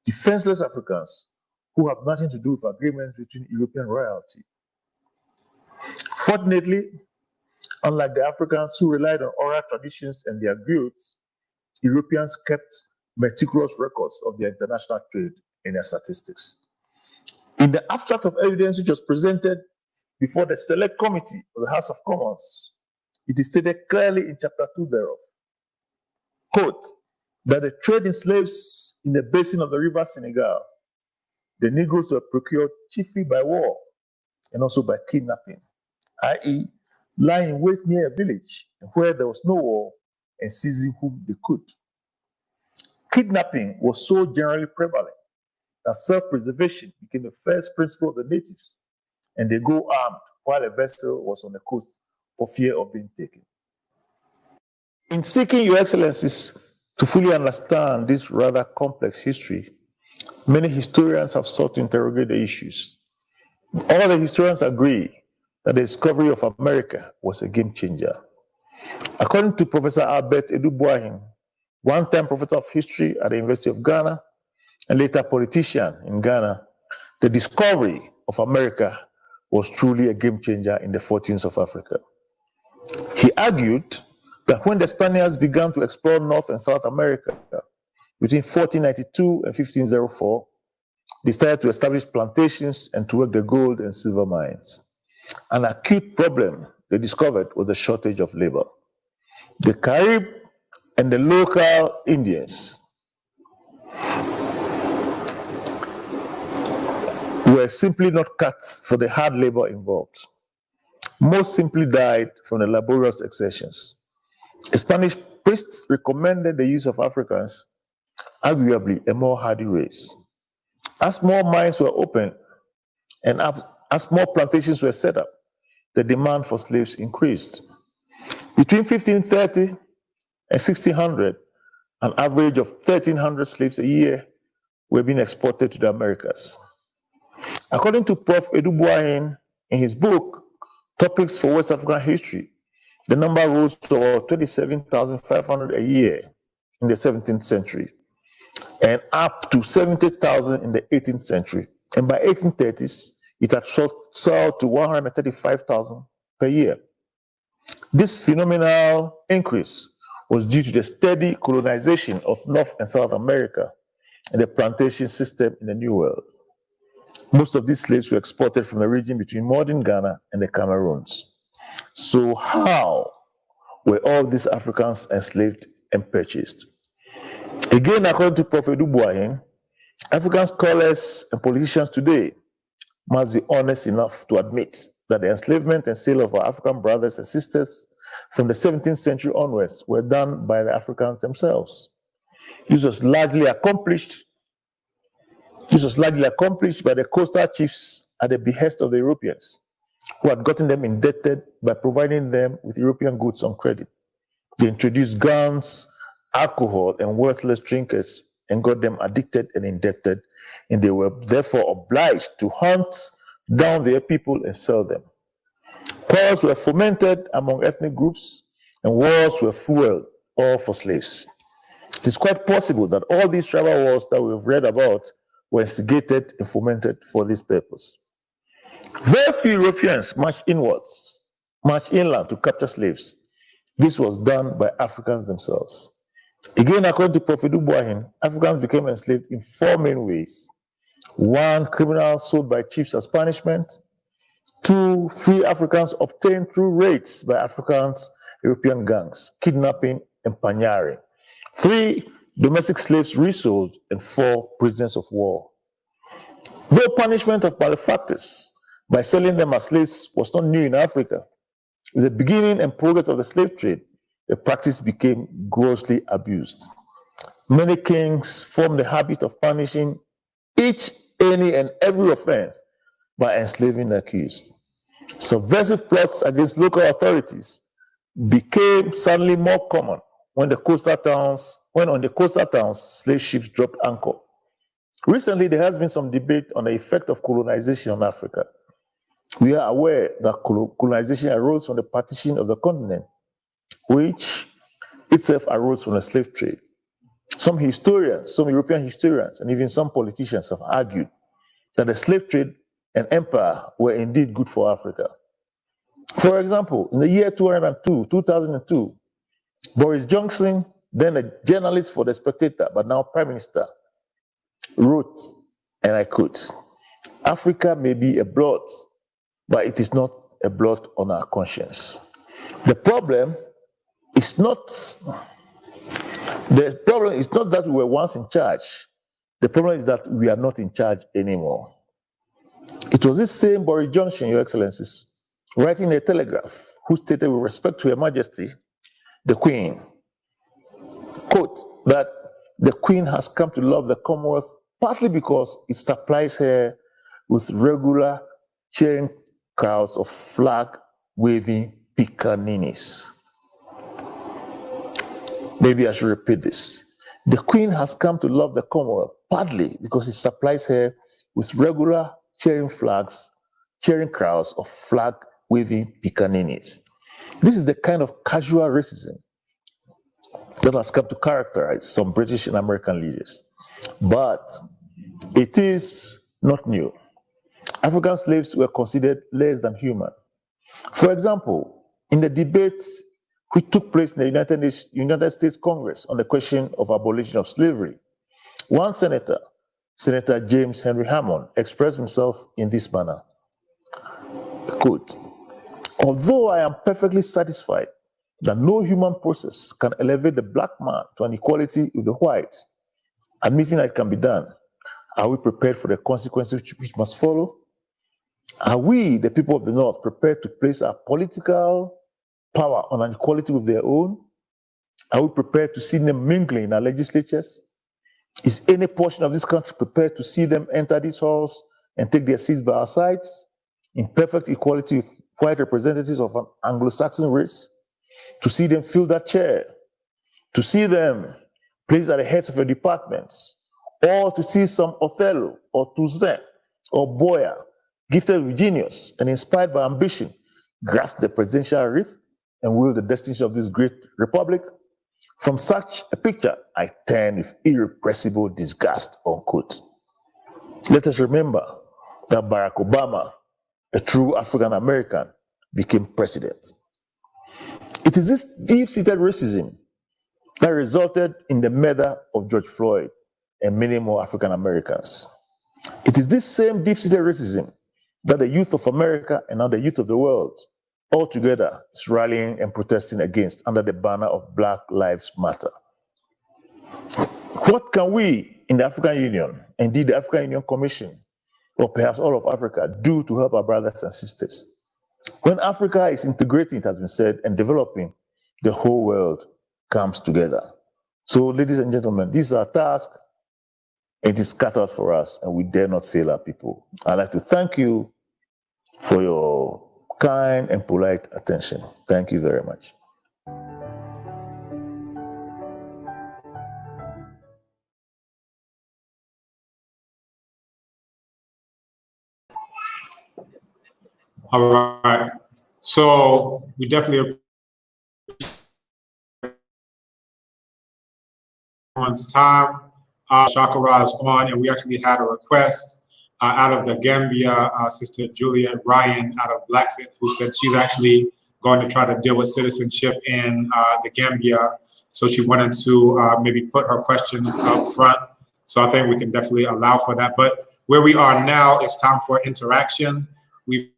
defenseless Africans who have nothing to do with agreements between European royalty. Fortunately, unlike the Africans who relied on oral traditions and their griots, Europeans kept meticulous records of their international trade in their statistics. In the abstract of evidence which was presented before the Select Committee of the House of Commons it is stated clearly in chapter 2 thereof, quote, that the trade in slaves in the basin of the river Senegal, the Negroes were procured chiefly by war and also by kidnapping, i.e., lying in wait near a village where there was no war and seizing whom they could. Kidnapping was so generally prevalent that self-preservation became the first principle of the natives, and they go armed while a vessel was on the coast for fear of being taken. In seeking your excellencies to fully understand this rather complex history, many historians have sought to interrogate the issues. All the historians agree that the discovery of America was a game changer. According to Professor Albert Edubuahin, one-time professor of history at the University of Ghana and later politician in Ghana, the discovery of America was truly a game changer in the fortunes of Africa. He argued that when the Spaniards began to explore North and South America between 1492 and 1504, they started to establish plantations and to work the gold and silver mines. An acute problem they discovered was the shortage of labor. The Carib and the local Indians were simply not cut for the hard labor involved. Most simply died from the laborious exertions. A Spanish priest recommended the use of Africans, arguably a more hardy race. As more mines were opened and as more plantations were set up, the demand for slaves increased. Between 1530 and 1600, an average of 1,300 slaves a year were being exported to the Americas. According to Prof. Edubuahin, in his book, Topics for West African History, the number rose to about 27,500 a year in the 17th century and up to 70,000 in the 18th century. And by 1830s, it had soared to 135,000 per year. This phenomenal increase was due to the steady colonization of North and South America and the plantation system in the New World. Most of these slaves were exported from the region between modern Ghana and the Cameroons. So how were all these Africans enslaved and purchased? Again, according to Prof. Edubuahin, African scholars and politicians today must be honest enough to admit that the enslavement and sale of our African brothers and sisters from the 17th century onwards were done by the Africans themselves. This was largely accomplished by the coastal chiefs at the behest of the Europeans, who had gotten them indebted by providing them with European goods on credit. They introduced guns, alcohol, and worthless drinkers and got them addicted and indebted, and they were therefore obliged to hunt down their people and sell them. Quarrels were fomented among ethnic groups, and wars were fueled, all for slaves. It is quite possible that all these tribal wars that we've read about were instigated and fomented for this purpose. Very few Europeans marched inland to capture slaves. This was done by Africans themselves. Again, according to Prof. Edubuahin, Africans became enslaved in four main ways. One, criminals sold by chiefs as punishment. Two, free Africans obtained through raids by Africans, European gangs, kidnapping, and panyari. Three, domestic slaves resold. And four, prisoners of war. Though punishment of malefactors by selling them as slaves was not new in Africa, with the beginning and progress of the slave trade, the practice became grossly abused. Many kings formed the habit of punishing each, any, and every offense by enslaving the accused. Subversive plots against local authorities became suddenly more common when on the coastal towns, slave ships dropped anchor. Recently, there has been some debate on the effect of colonization on Africa. We are aware that colonization arose from the partition of the continent, which itself arose from the slave trade. Some historians, some European historians, and even some politicians have argued that the slave trade and empire were indeed good for Africa. For example, in the year 2002, Boris Johnson, then a journalist for The Spectator, but now Prime Minister, wrote, and I quote, "Africa may be a blot, but it is not a blot on our conscience. The problem is not that we were once in charge. The problem is that we are not in charge anymore. It was this same Boris Johnson, Your Excellencies, writing a telegraph, who stated with respect to Her Majesty, the Queen, quote, that the Queen has come to love the Commonwealth partly because it supplies her with regular cheering crowds of flag-waving pickaninnies. Maybe I should repeat this. The Queen has come to love the Commonwealth partly because it supplies her with regular cheering crowds of flag-waving pickaninnies. This is the kind of casual racism that has come to characterize some British and American leaders. But it is not new. African slaves were considered less than human. For example, in the debates which took place in the United States Congress on the question of abolition of slavery, one senator, Senator James Henry Hammond, expressed himself in this manner, quote, "Although I am perfectly satisfied that no human process can elevate the black man to an equality with the whites, admitting that it can be done, are we prepared for the consequences which must follow? Are we, the people of the North, prepared to place our political power on an equality with their own? Are we prepared to see them mingling in our legislatures? Is any portion of this country prepared to see them enter these halls and take their seats by our sides in perfect equality with white representatives of an Anglo-Saxon race? To see them fill that chair? To see them placed at the heads of your departments? Or to see some Othello or Toussaint or Boyer, gifted with genius and inspired by ambition, grasp the presidential wreath and wield the destinies of this great republic? From such a picture, I turn with irrepressible disgust," unquote. Let us remember that Barack Obama, a true African American, became president. It is this deep-seated racism that resulted in the murder of George Floyd and many more African Americans. It is this same deep-seated racism that the youth of America and now the youth of the world all together is rallying and protesting against under the banner of Black Lives Matter. What can we in the African Union, indeed the African Union Commission, or perhaps all of Africa, do to help our brothers and sisters? When Africa is integrating, it has been said, and developing, the whole world comes together. So, ladies and gentlemen, this is our task. It is cut out for us, and we dare not fail our people. I'd like to thank you for your kind and polite attention. Thank you very much. All right. So we definitely everyone's time. Shakara is on, and we actually had a request out of the Gambia, Sister Juliet Ryan out of Blacksmith, who said she's actually going to try to deal with citizenship in the Gambia. So she wanted to maybe put her questions up front. So I think we can definitely allow for that. But where we are now, it's time for interaction. We've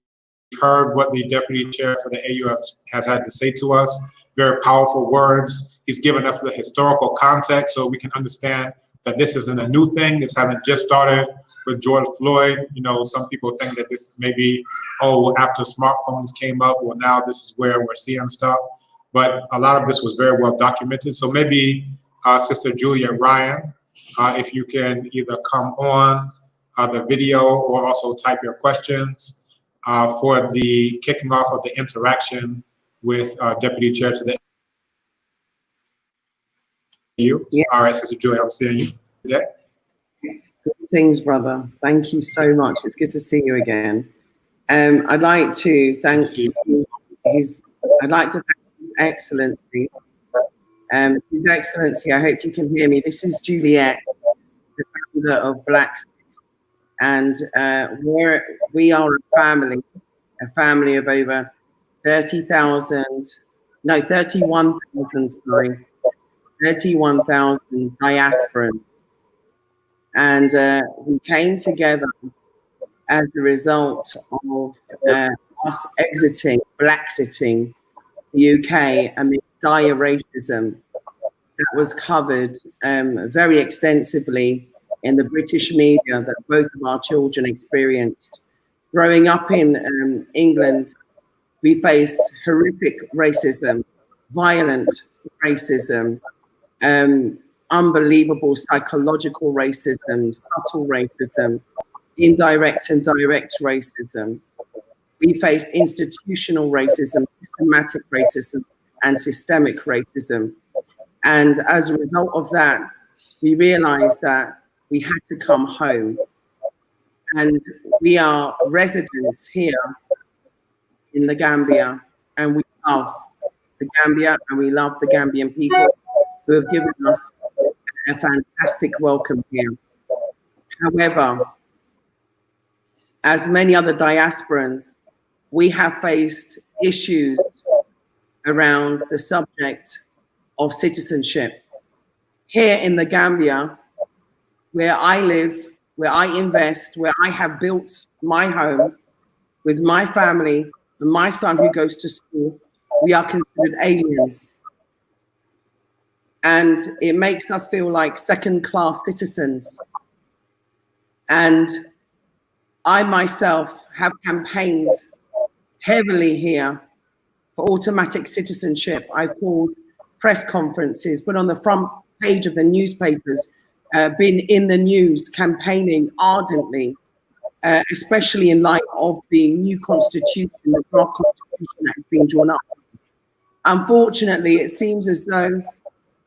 heard what the deputy chair for the AU has had to say to us. Very powerful words. He's given us the historical context so we can understand that this isn't a new thing. This hasn't just started with George Floyd. You know, some people think that this maybe, oh, after smartphones came up, well, now this is where we're seeing stuff. But a lot of this was very well documented. So maybe Sister Julia Ryan, if you can either come on the video or also type your questions for the kicking off of the interaction with Deputy Chair to the AU. Yeah. All right, Sister Julia, I'm seeing you today. Good things, brother. Thank you so much. It's good to see you again. I'd like to thank His Excellency. His Excellency, I hope you can hear me. This is Juliet, the founder of Blacksmith, and we are a family of over 31,000 diasporans. And we came together as a result of us exiting the UK amid dire racism that was covered very extensively in the British media that both of our children experienced. Growing up in England, we faced horrific racism, violent racism, unbelievable psychological racism, subtle racism, indirect and direct racism. We faced institutional racism, systematic racism, and systemic racism. And as a result of that, we realized that we had to come home. And we are residents here in the Gambia, and we love the Gambia, and we love the Gambian people who have given us a fantastic welcome here. However, as many other diasporans, we have faced issues around the subject of citizenship. Here in the Gambia, where I live, where I invest, where I have built my home with my family and my son who goes to school, we are considered aliens. And it makes us feel like second-class citizens. And I myself have campaigned heavily here for automatic citizenship. I've called press conferences, put on the front page of the newspapers, been in the news campaigning ardently, especially in light of the new constitution, the draft constitution that is being drawn up. Unfortunately, it seems as though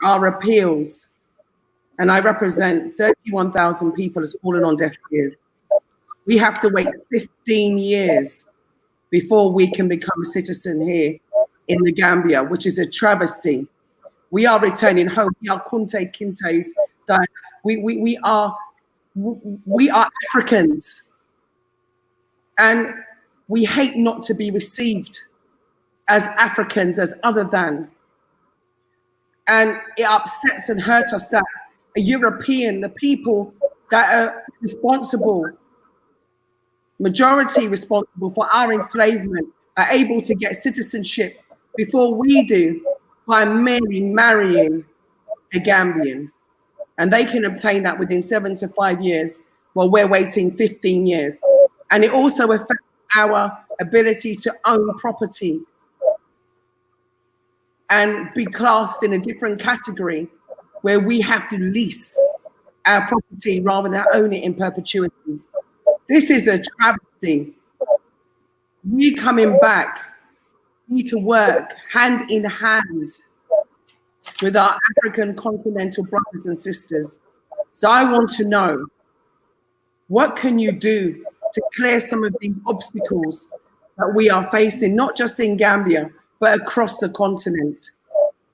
our appeals, and I represent 31,000 people, has fallen on deaf ears. We have to wait 15 years before we can become a citizen here in the Gambia, which is a travesty. We are returning home. We are Kunte Kintes. We are Africans, and we hate not to be received as Africans, as other than. And it upsets and hurts us that a European, the people that are responsible, majority responsible for our enslavement, are able to get citizenship before we do by merely marrying a Gambian. And they can obtain that within 7 to 5 years, while we're waiting 15 years. And it also affects our ability to own property and be classed in a different category where we have to lease our property rather than own it in perpetuity. This is a travesty. We coming back need to work hand in hand with our African continental brothers and sisters. So I want to know, what can you do to clear some of these obstacles that we are facing, not just in Gambia, but across the continent?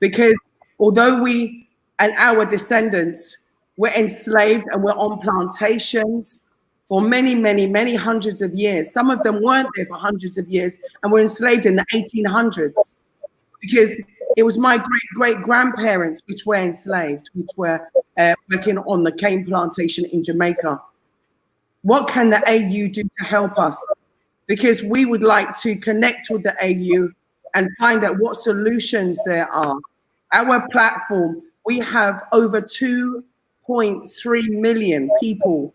Because although we and our descendants were enslaved and were on plantations for many, many, many hundreds of years, some of them weren't there for hundreds of years and were enslaved in the 1800s. Because it was my great-great-grandparents which were enslaved, which were working on the cane plantation in Jamaica. What can the AU do to help us? Because we would like to connect with the AU and find out what solutions there are. Our platform, we have over 2.3 million people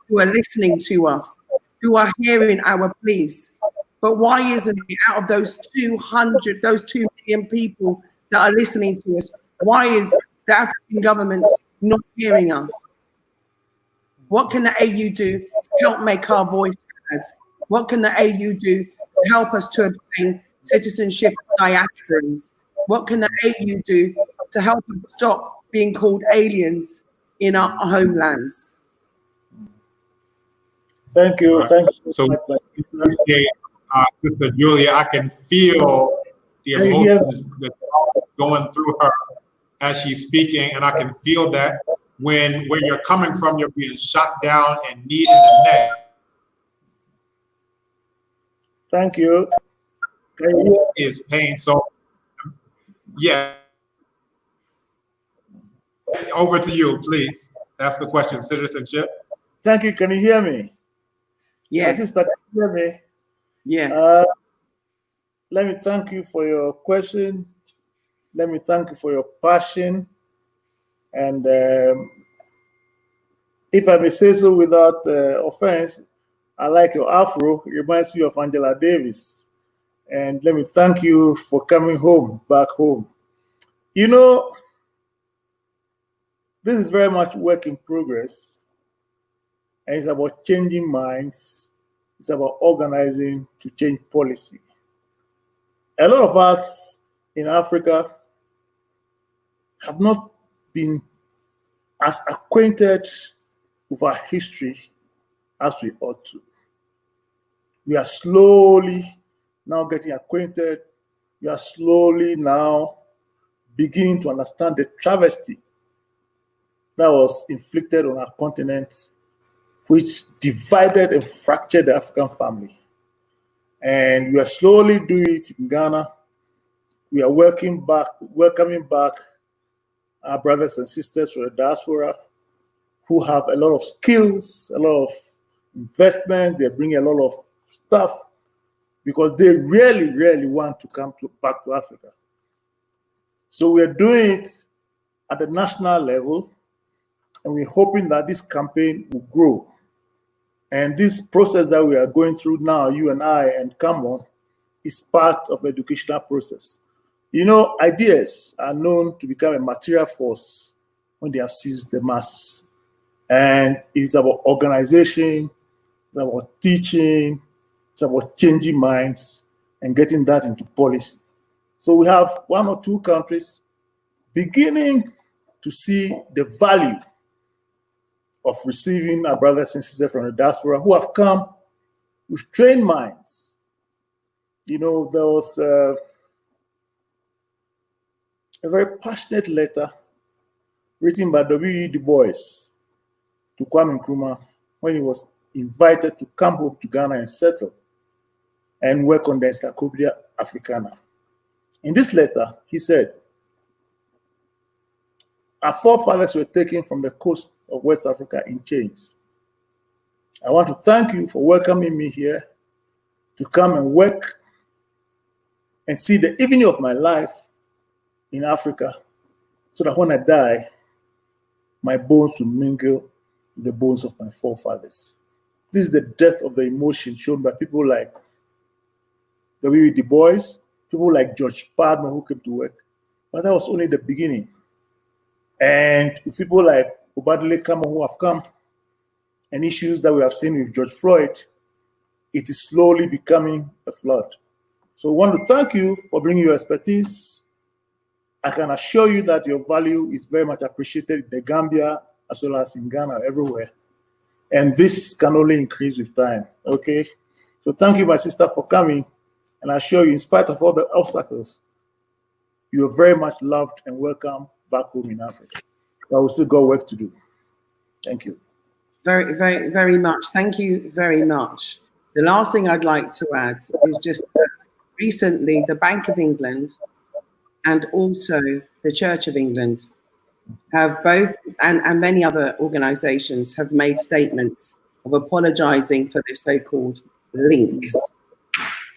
who are listening to us, who are hearing our pleas. But why isn't it, out of those 2 million people that are listening to us, why is the African government not hearing us? What can the AU do to help make our voice heard? What can the AU do to help us to obtain citizenship of diasporans? What can the AU do to help us stop being called aliens in our homelands? Thank you. Thank you. So, Sister Julia, I can feel the emotions that are going through her as she's speaking, and I can feel that when where you're coming from, you're being shot down and kneed in the neck. Thank you. Is pain. So, yeah. Over to you, please. That's the question. Citizenship. Thank you. Can you hear me? Yes. My sister, can you hear me? Yes. let me thank you for your question. Let me thank you for your passion. And if I may say so without offense, I like your afro. It reminds me of Angela Davis. And let me thank you for coming home, back home. You know, this is very much work in progress. And it's about changing minds. It's about organizing to change policy. A lot of us in Africa have not been as acquainted with our history as we ought to. We are slowly now getting acquainted. We are slowly now beginning to understand the travesty that was inflicted on our continent, which divided and fractured the African family. And we are slowly doing it in Ghana. We are welcoming back our brothers and sisters from the diaspora who have a lot of skills, a lot of investment. They bring a lot of stuff because they really want to come back to Africa. So we are doing it at the national level, and we're hoping that this campaign will grow. And this process that we are going through now, you and I and Cameron, is part of the educational process. You know, ideas are known to become a material force when they have seized the masses. And it's about organization, it's about teaching, it's about changing minds and getting that into policy. So we have one or two countries beginning to see the value of receiving our brothers and sisters from the diaspora who have come with trained minds. You know, there was a very passionate letter written by W.E. Du Bois to Kwame Nkrumah when he was invited to come home to Ghana and settle and work on the Encyclopedia Africana. In this letter, he said, our forefathers were taken from the coast of West Africa in chains. I want to thank you for welcoming me here to come and work and see the evening of my life in Africa so that when I die, my bones will mingle with the bones of my forefathers. This is the depth of the emotion shown by people like W.E. Du Bois, people like George Padma who came to work. But that was only the beginning. And with people like Obadile Kama who have come, and issues that we have seen with George Floyd, it is slowly becoming a flood. So I want to thank you for bringing your expertise. I can assure you that your value is very much appreciated in the Gambia as well as in Ghana, everywhere. And this can only increase with time, okay? So thank you, my sister, for coming. And I assure you, in spite of all the obstacles, you are very much loved and welcome back home in Africa. But we still got work to do. Thank you. Very much. Thank you very much. The last thing I'd like to add is just that recently the Bank of England and also the Church of England have both, and many other organizations have made statements of apologizing for the so-called links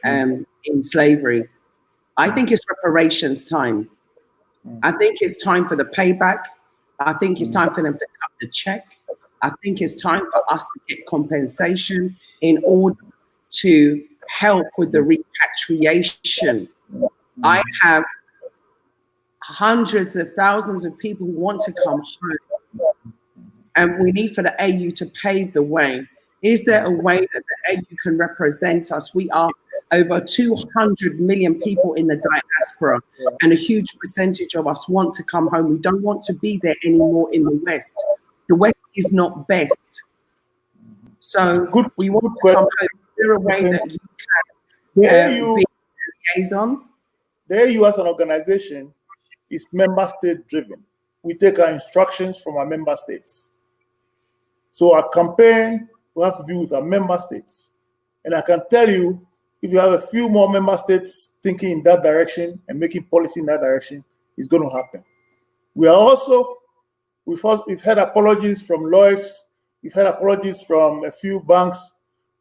in slavery. I think it's reparations time. I think it's time for the payback. I think it's time for them to cut the check. I think it's time for us to get compensation in order to help with the repatriation. I have hundreds of thousands of people who want to come home, and we need for the AU to pave the way. Is there a way that the AU can represent us? We are over 200 million people in the diaspora, and a huge percentage of us want to come home. We don't want to be there anymore in the West. The West is not best. So we want to come home. Is there a way that you can be a liaison? The AU as an organization is member state driven. We take our instructions from our member states. So our campaign will have to be with our member states. And I can tell you, if you have a few more member states thinking in that direction and making policy in that direction, it's going to happen. We are also, we've had apologies from lawyers, we've had apologies from a few banks.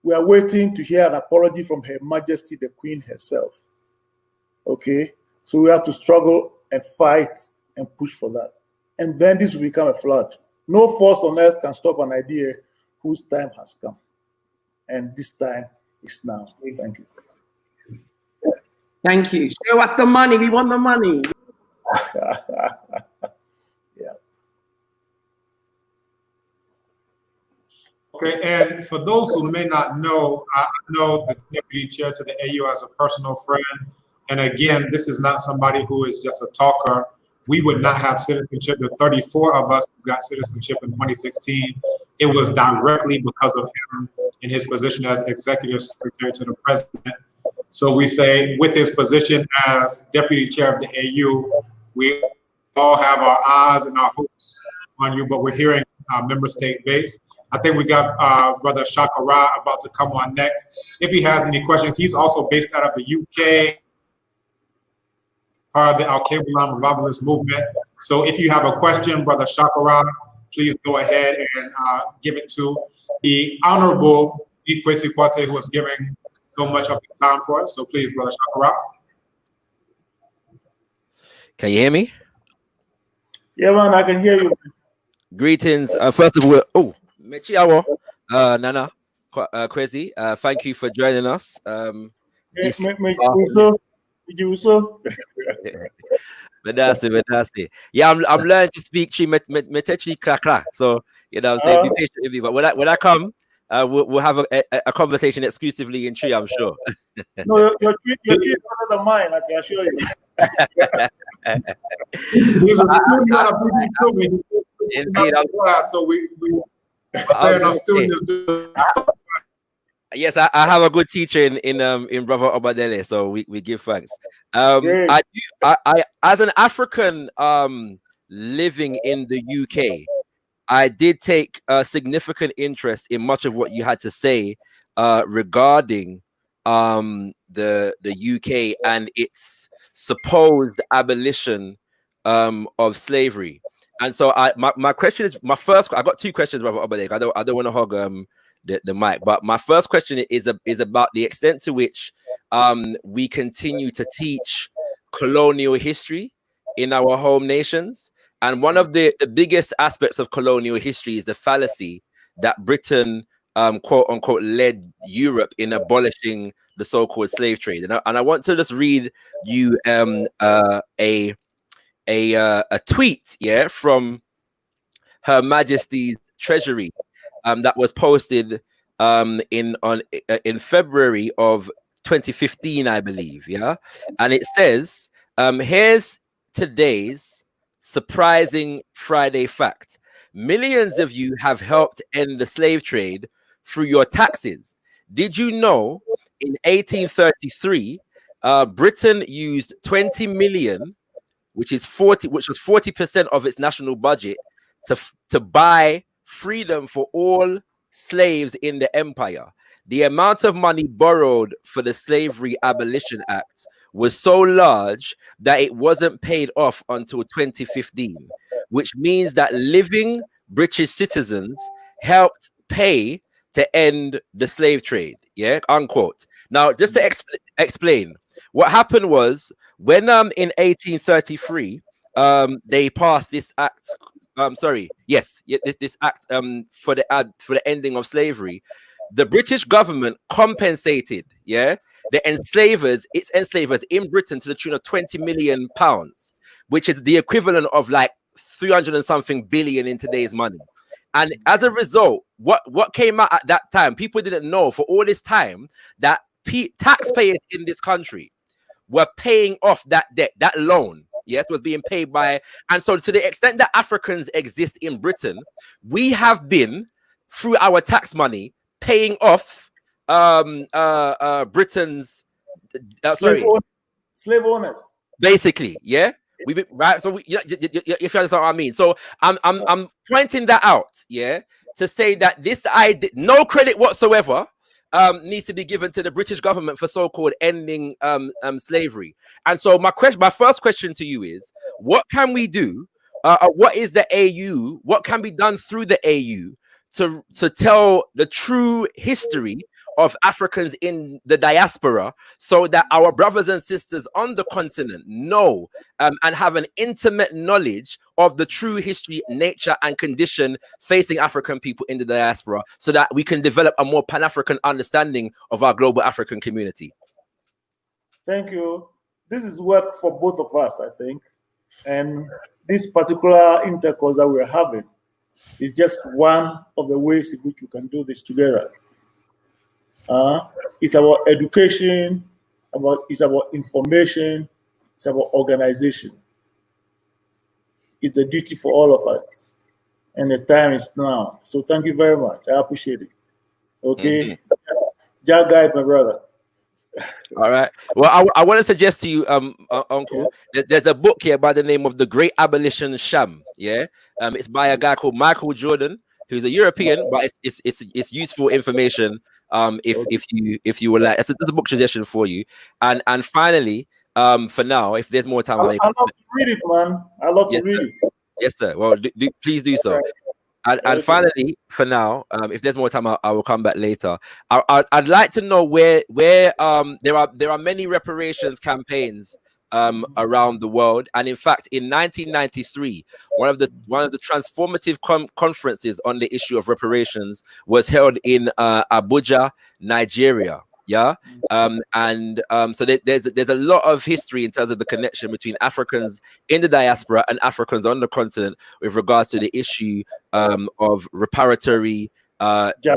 We are waiting to hear an apology from Her Majesty the Queen herself. Okay, so we have to struggle and fight and push for that. And then this will become a flood. No force on earth can stop an idea whose time has come. And this time is now. Thank you. Thank you. Show us the money. We want the money. Yeah. Okay, and for those who may not know, I know the deputy chair to the AU as a personal friend. And again, this is not somebody who is just a talker. We would not have citizenship. The 34 of us who got citizenship in 2016, it was directly because of him in his position as executive secretary to the president. So we say, with his position as deputy chair of the AU, we all have our eyes and our hopes on you, but we're hearing member state based. I think we got Brother Shakara about to come on next. If he has any questions, he's also based out of the UK, part of the Al-Qaeda revivalist movement. So if you have a question, Brother Shakara, please go ahead and give it to the Honorable Nii Kwesi Quartey, who is giving so much of his time for us. So please, Brother Shakara. Can you hear me? Yeah, man, I can hear you. Greetings. First of all, Mechiawo, Nana Kwesi, thank you for joining us. Fantastic. Yeah, I'm learning to speak Metechi Krakra. So you know, what I'm saying, be patient with me. But when I come, we'll have a conversation exclusively in Tree, I'm sure. No, your tree is better than mine, I can assure you. He's a student. Indeed, so we are saying our students do. Yes, I have a good teacher in Brother Obadele, so we give thanks. I as an African living in the UK, I did take a significant interest in much of what you had to say regarding the UK and its supposed abolition of slavery. And so my question is, I got two questions, Brother Obadele. I don't want to hog the mic, but my first question is about the extent to which we continue to teach colonial history in our home nations. And one of the biggest aspects of colonial history is the fallacy that Britain, quote unquote, led Europe in abolishing the so-called slave trade. And I want to just read you a tweet, yeah, from Her Majesty's Treasury that was posted in February of 2015, I believe, yeah. And it says, here's today's surprising Friday fact. Millions of you have helped end the slave trade through your taxes. Did you know in 1833, Britain used 20 million, which was 40% of its national budget, to buy freedom for all slaves in the empire. The amount of money borrowed for the Slavery Abolition Act was so large that it wasn't paid off until 2015, which means that living British citizens helped pay to end the slave trade, yeah, unquote. Now, just to explain, what happened was when in 1833 they passed this act. This act for the ending of slavery. The British government compensated, yeah, its enslavers in Britain to the tune of £20 million, which is the equivalent of like 300 and something billion in today's money. And as a result, what came out at that time, people didn't know for all this time that taxpayers in this country were paying off that debt, that loan. Yes, was being paid by, and so to the extent that Africans exist in Britain, we have been through our tax money paying off Britain's slave owners. Basically, yeah. We've been right. So if you understand what I mean, so I'm pointing that out, yeah, to say that this idea, no credit whatsoever, needs to be given to the British government for so-called ending slavery. And so my first question to you is, what can we do? What is the AU? What can be done through the AU to tell the true history of Africans in the diaspora, so that our brothers and sisters on the continent know and have an intimate knowledge of the true history, nature, and condition facing African people in the diaspora, so that we can develop a more Pan-African understanding of our global African community. Thank you. This is work for both of us, I think. And this particular intercourse that we're having is just one of the ways in which we can do this together. It's about education, it's about information, it's about organization. It's a duty for all of us. And the time is now. So thank you very much. I appreciate it. Okay. Jah guide, my brother. All right. Well, I want to suggest to you, Uncle, that there's a book here by the name of The Great Abolition Sham. Yeah. It's by a guy called Michael Jordan, who's a European, but it's useful information. If you would like, it's a book suggestion for you. And finally, for now, if there's more time, I love to read it, man. I love to read it. Yes, sir. Well, please do so. And finally, for now, if there's more time, I will come back later. I'd like to know where there are many reparations campaigns around the world, and in fact, in 1993, one of the transformative conferences on the issue of reparations was held in Abuja, Nigeria. Yeah. So there's a lot of history in terms of the connection between Africans in the diaspora and Africans on the continent with regards to the issue of reparatory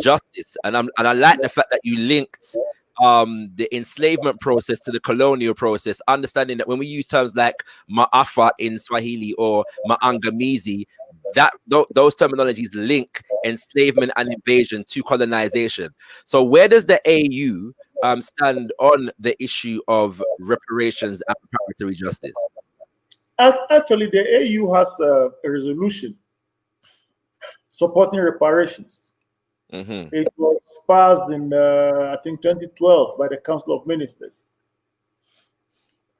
justice. And I like the fact that you linked the enslavement process to the colonial process, understanding that when we use terms like maafa in Swahili or maangamizi, that those terminologies link enslavement and invasion to colonization. So where does the AU stand on the issue of reparations and reparatory justice? Actually, the AU has a resolution supporting reparations. It was passed in, I think, 2012 by the Council of Ministers.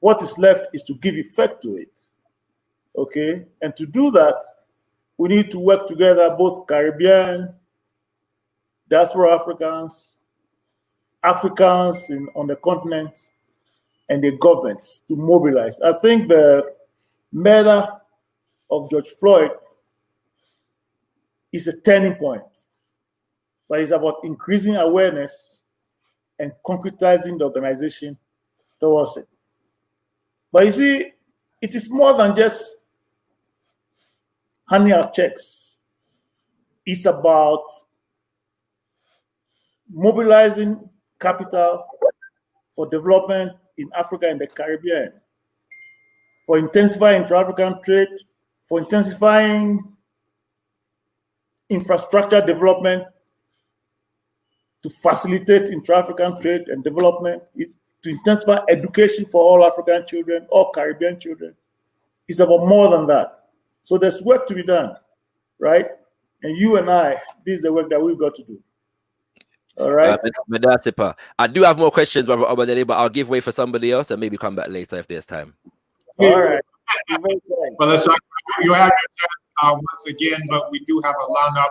What is left is to give effect to it. Okay? And to do that, we need to work together, both Caribbean, diaspora Africans on the continent, and the governments to mobilize. I think the murder of George Floyd is a turning point, but it's about increasing awareness and concretizing the organization towards it. But you see, it is more than just handing out checks. It's about mobilizing capital for development in Africa and the Caribbean, for intensifying intra-African trade, for intensifying infrastructure development to facilitate intra-African trade and development. It's to intensify education for all African children, all Caribbean children. It's about more than that. So there's work to be done, right? And you and I, this is the work that we've got to do. All right. I do have more questions, Brother Obadele, but I'll give way for somebody else and maybe come back later if there's time. All right. Well, so you have your chance once again, but we do have a lineup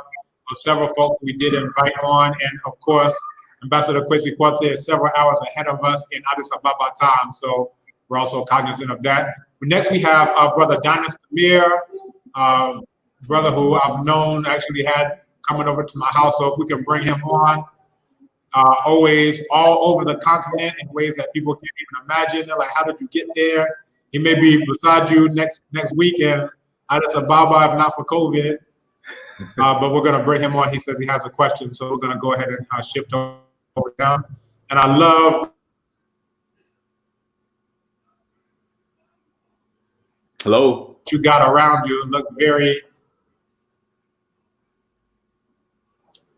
of several folks we did invite on, and of course, Ambassador Kwesi Quartey is several hours ahead of us in Addis Ababa time, so we're also cognizant of that. Next, we have our brother Donis Tamir, brother who I've known, actually had coming over to my house, so if we can bring him on. Always all over the continent in ways that people can't even imagine. They're like, how did you get there? He may be beside you next week in Addis Ababa, if not for COVID. But we're going to bring him on. He says he has a question, so we're going to go ahead and shift over down. And I love. Hello. What you got around you look very.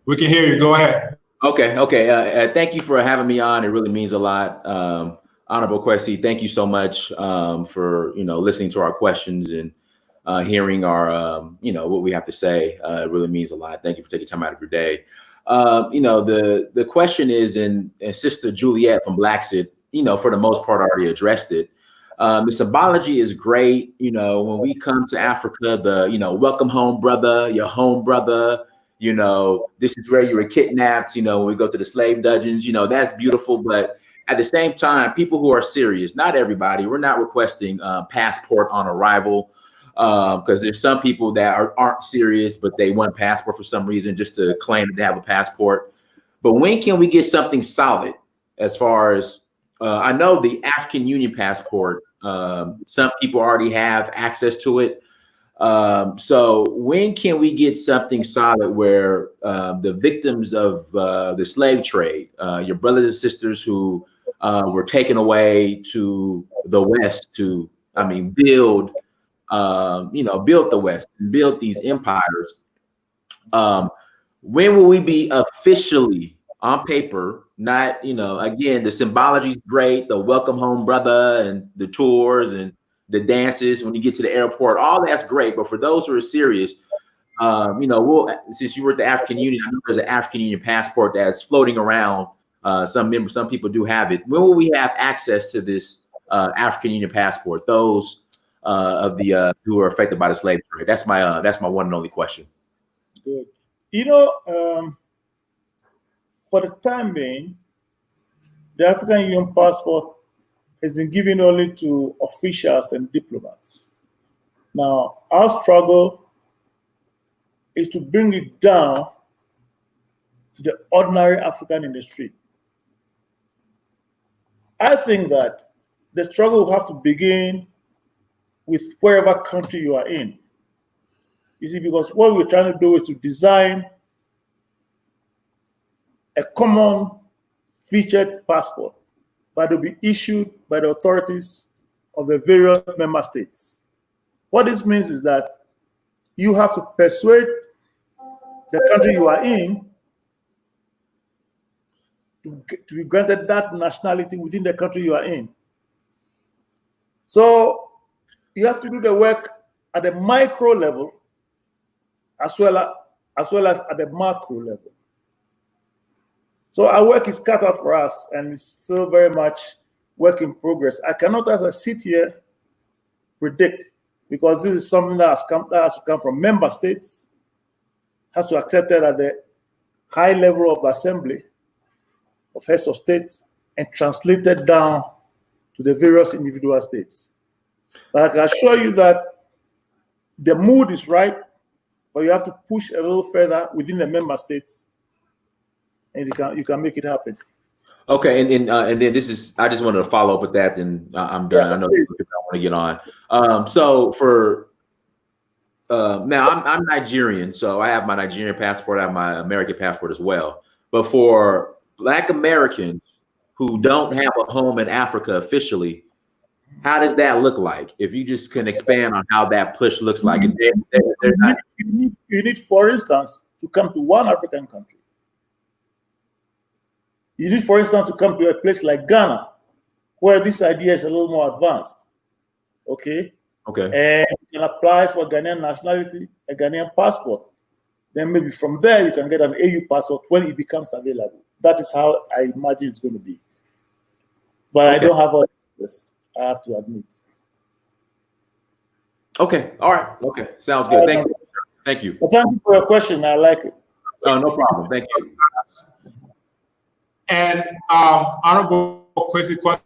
We can hear you. Go ahead. Okay. Thank you for having me on. It really means a lot. Honorable Kwesi, thank you so much for listening to our questions and hearing our what we have to say. It really means a lot. Thank you for taking time out of your day. The question is, and Sister Juliet from Blacksit, for the most part already addressed it. The symbology is great. When we come to Africa, the welcome home brother, your home brother. you know, this is where you were kidnapped, you know, when we go to the slave dungeons, you know, that's beautiful. But at the same time, people who are serious, not everybody, we're not requesting passport on arrival, because there's some people that aren't serious, but they want passport for some reason just to claim that they have a passport. But when can we get something solid as far as, I know the African Union passport, some people already have access to it. So when can we get something solid where the victims of the slave trade, your brothers and sisters who were taken away to the West to, I mean, build, you know, build the West and build these empires. When will we be officially on paper? Not, you know, again, the symbology is great, the welcome home brother and the tours and the dances when you get to the airport, all that's great. But for those who are serious, you know, since you were at the African Union, I know there's an African Union passport that's floating around. Some people do have it. When will we have access to this African Union passport? Those of the who are affected by the slave trade. That's my one and only question. Good. You know, for the time being, the African Union passport has been given only to officials and diplomats. Now, our struggle is to bring it down to the ordinary African in the street. I think that the struggle will have to begin with wherever country you are in. You see, because what we're trying to do is to design a common featured passport that will be issued by the authorities of the various member states. What this means is that you have to persuade the country you are in to be granted that nationality within the country you are in. So you have to do the work at the micro level as well as at the macro level. So our work is cut out for us, and it's still very much work in progress. I cannot, as I sit here, predict, because this is something that has to come from member states, has to accept it at the high level of assembly, of heads of states, and translated down to the various individual states. But I can assure you that the mood is right, but you have to push a little further within the member states, and you can make it happen. Okay, and then this is, I just wanted to follow up with that, and I'm done. Yeah, I know I want to get on. So for now, I'm Nigerian, so I have my Nigerian passport, I have my American passport as well. But for Black Americans who don't have a home in Africa officially, how does that look like? If you just can expand on how that push looks like. You need, for instance, to come to one African country. You need, for instance, to come to a place like Ghana, where this idea is a little more advanced. Okay? Okay. And you can apply for Ghanaian nationality, a Ghanaian passport. Then maybe from there you can get an AU passport when it becomes available. That is how I imagine it's going to be. But okay. I don't have all this, I have to admit. Okay. All right. Okay. Sounds good. Thank you. Thank you. Well, thank you for your question. I like it. Oh, no problem. Thank you. And Honorable Kwesi Quartey,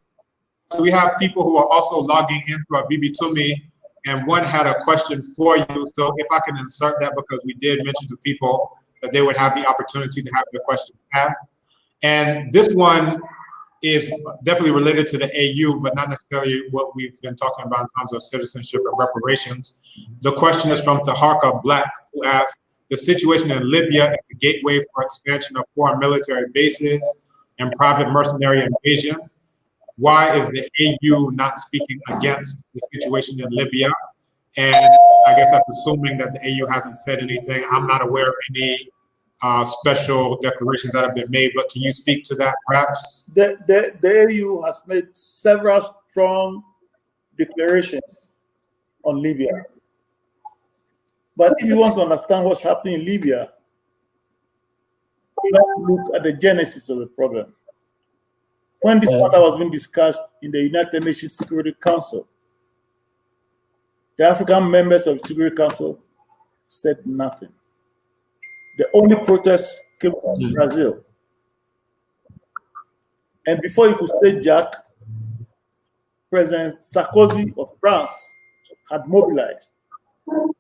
we have people who are also logging in through our BB2Me, and one had a question for you. So if I can insert that, because we did mention to people that they would have the opportunity to have their questions asked. And this one is definitely related to the AU, but not necessarily what we've been talking about in terms of citizenship and reparations. The question is from Taharka Black, who asks, the situation in Libya is the gateway for expansion of foreign military bases and private mercenary invasion. Why is the AU not speaking against the situation in Libya? And I guess that's assuming that the AU hasn't said anything. I'm not aware of any special declarations that have been made, but can you speak to that perhaps? The AU has made several strong declarations on Libya. But if you want to understand what's happening in Libya, you have to look at the genesis of the problem. When this matter was being discussed in the United Nations Security Council, the African members of the Security Council said nothing. The only protest came from Brazil. And before you could say Jack, President Sarkozy of France had mobilized to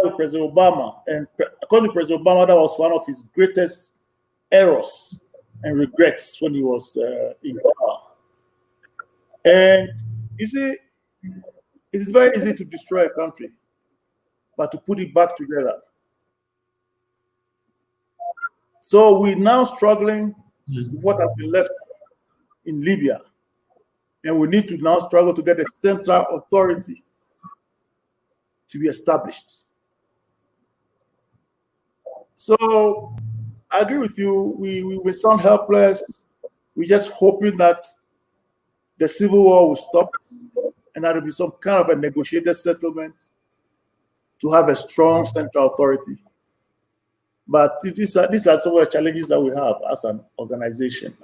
tell President Obama. And according to President Obama, that was one of his greatest errors and regrets when he was in power. And you see, it is very easy to destroy a country, but to put it back together. So we're now struggling with what has been left in Libya. And we need to now struggle to get a central authority to be established. So I agree with you. We sound helpless. We're just hoping that the civil war will stop and that there will be some kind of a negotiated settlement to have a strong central authority. But these are some of the challenges that we have as an organization.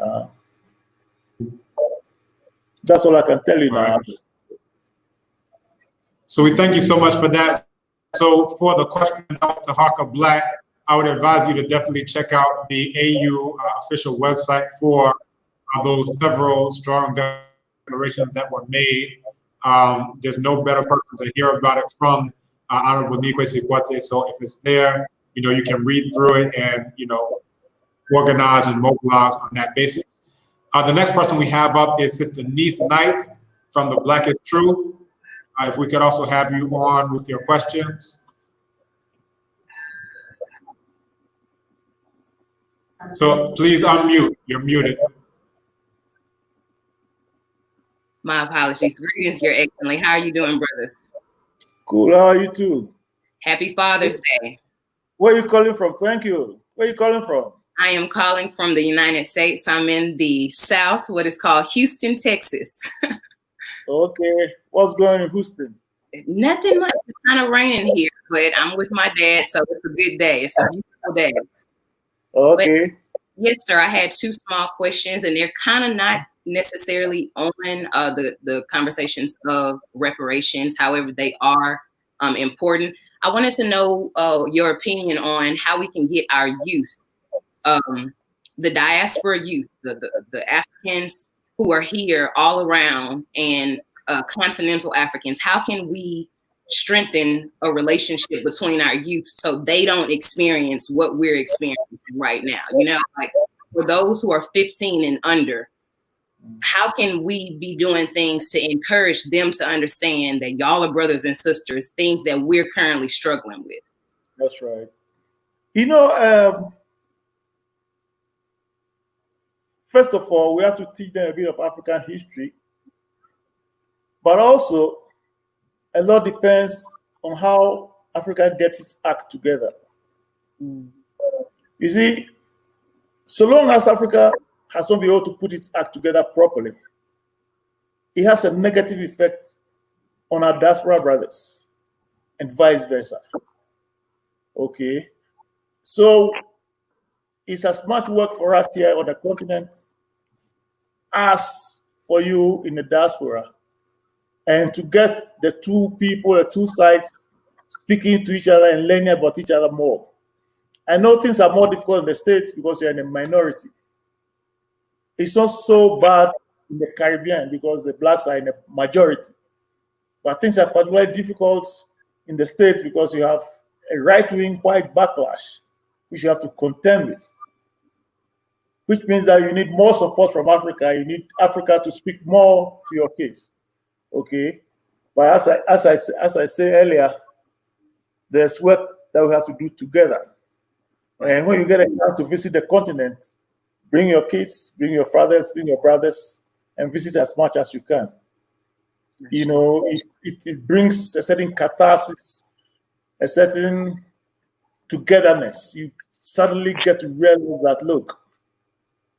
That's all I can tell you now. So we thank you so much for that. So for the question to Haka Black, I would advise you to definitely check out the AU official website for those several strong declarations that were made. There's no better person to hear about it from Honorable Nii Kwesi Quartey. So if it's there, you can read through it and, organize and mobilize on that basis. The next person we have up is Sister Neith Knight from the Black is Truth. If we could also have you on with your questions. So please unmute. You're muted. My apologies. Greetings, Your Excellency. How are you doing, brothers? Cool. How are you too? Happy Father's Day. Where are you calling from? Thank you. Where are you calling from? I am calling from the United States. I'm in the South, what is called Houston, Texas. Okay. What's going on in Houston? Nothing much. It's kind of raining here, but I'm with my dad, so it's a good day. It's a beautiful day. Okay. But, yes, sir. I had two small questions, and they're kind of not necessarily on the conversations of reparations. However, they are important. I wanted to know your opinion on how we can get our youth, the diaspora youth, the Africans who are here all around, and continental Africans. How can we strengthen a relationship between our youth so they don't experience what we're experiencing right now? Like for those who are 15 and under, how can we be doing things to encourage them to understand that y'all are brothers and sisters, things that we're currently struggling with? That's right. First of all, we have to teach them a bit of African history, but also a lot depends on how Africa gets its act together. You see, so long as Africa has not been able to put its act together properly, it has a negative effect on our diaspora brothers and vice versa. Okay. So it's as much work for us here on the continent as for you in the diaspora. And to get the two people, the two sides speaking to each other and learning about each other more. I know things are more difficult in the States because you're in a minority. It's not so bad in the Caribbean because the blacks are in a majority. But things are particularly difficult in the States because you have a right-wing white backlash, which you have to contend with, which means that you need more support from Africa. You need Africa to speak more to your case. Okay, but as I said earlier, there's work that we have to do together. And when you get a chance to visit the continent, bring your kids, bring your fathers, bring your brothers, and visit as much as you can. It brings a certain catharsis, a certain togetherness. You suddenly get to realize that, look,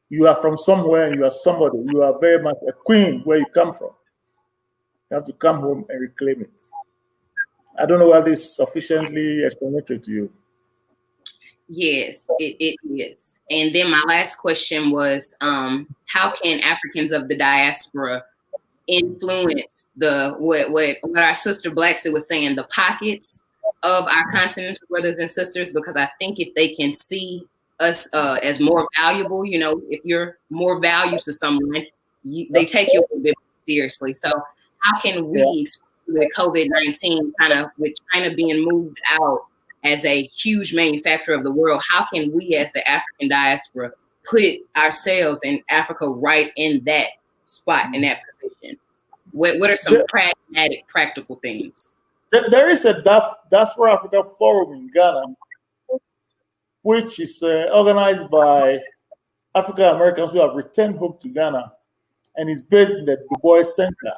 you are from somewhere and you are somebody. You are very much a queen where you come from. You have to come home and reclaim it. I don't know whether this is sufficiently explanatory to you. Yes, it is. And then my last question was, how can Africans of the diaspora influence what our sister Blackson was saying, the pockets of our continental brothers and sisters, because I think if they can see us as more valuable, you know, if you're more value to someone, they take you a little bit seriously. So how can we, with COVID-19, kind of with China being moved out as a huge manufacturer of the world, how can we as the African diaspora put ourselves in Africa right in that spot, in that position? What are some pragmatic, practical things? There is a Diaspora Africa Forum in Ghana, which is organized by African Americans who have returned home to Ghana, and is based in the Du Bois Center.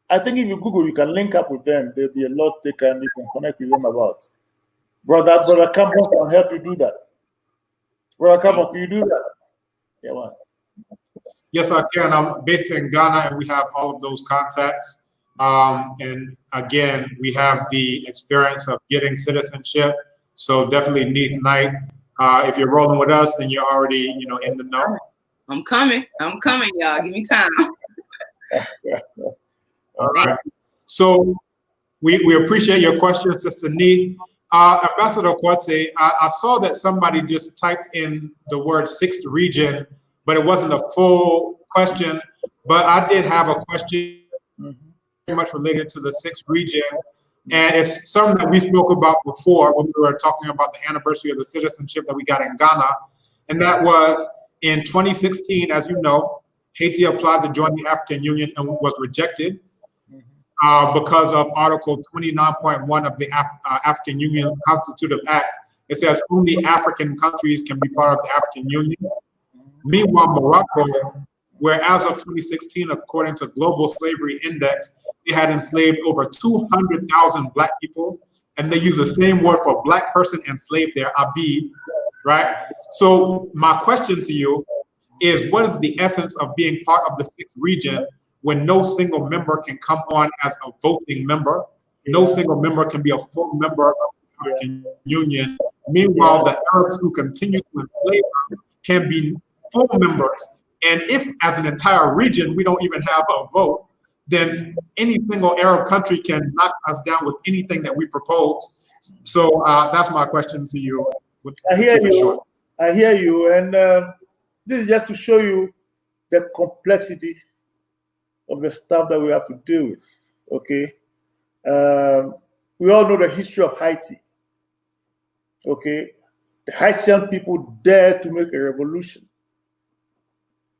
I think if you Google, you can link up with them. There'll be a lot you can connect with them about. Brother Campbell can help you do that. Brother Campbell, can you do that? Yeah, man. Yes, I can. I'm based in Ghana, and we have all of those contacts. And again, we have the experience of getting citizenship. So definitely Nii Knight. If you're rolling with us, then you're already, you know, in the know. I'm coming, y'all. Give me time. All right. So we appreciate your question, Sister Nii. Ambassador Quartey, I saw that somebody just typed in the word sixth region, but it wasn't a full question. But I did have a question very much related to the sixth region. And it's something that we spoke about before when we were talking about the anniversary of the citizenship that we got in Ghana. And that was in 2016, as you know, Haiti applied to join the African Union and was rejected because of Article 29.1 of the African Union's Constitutive Act. It says only African countries can be part of the African Union. Meanwhile, Morocco, where as of 2016, according to Global Slavery Index, they had enslaved over 200,000 Black people, and they use the same word for Black person enslaved there, abid, right? So my question to you is, what is the essence of being part of the sixth region when no single member can come on as a voting member? No single member can be a full member of the African Union. Meanwhile, the Arabs who continue to enslave them can be full members. And if, as an entire region, we don't even have a vote, then any single Arab country can knock us down with anything that we propose. So that's my question to you. I hear you. And this is just to show you the complexity of the stuff that we have to deal with, okay? We all know the history of Haiti, okay? The Haitian people dared to make a revolution,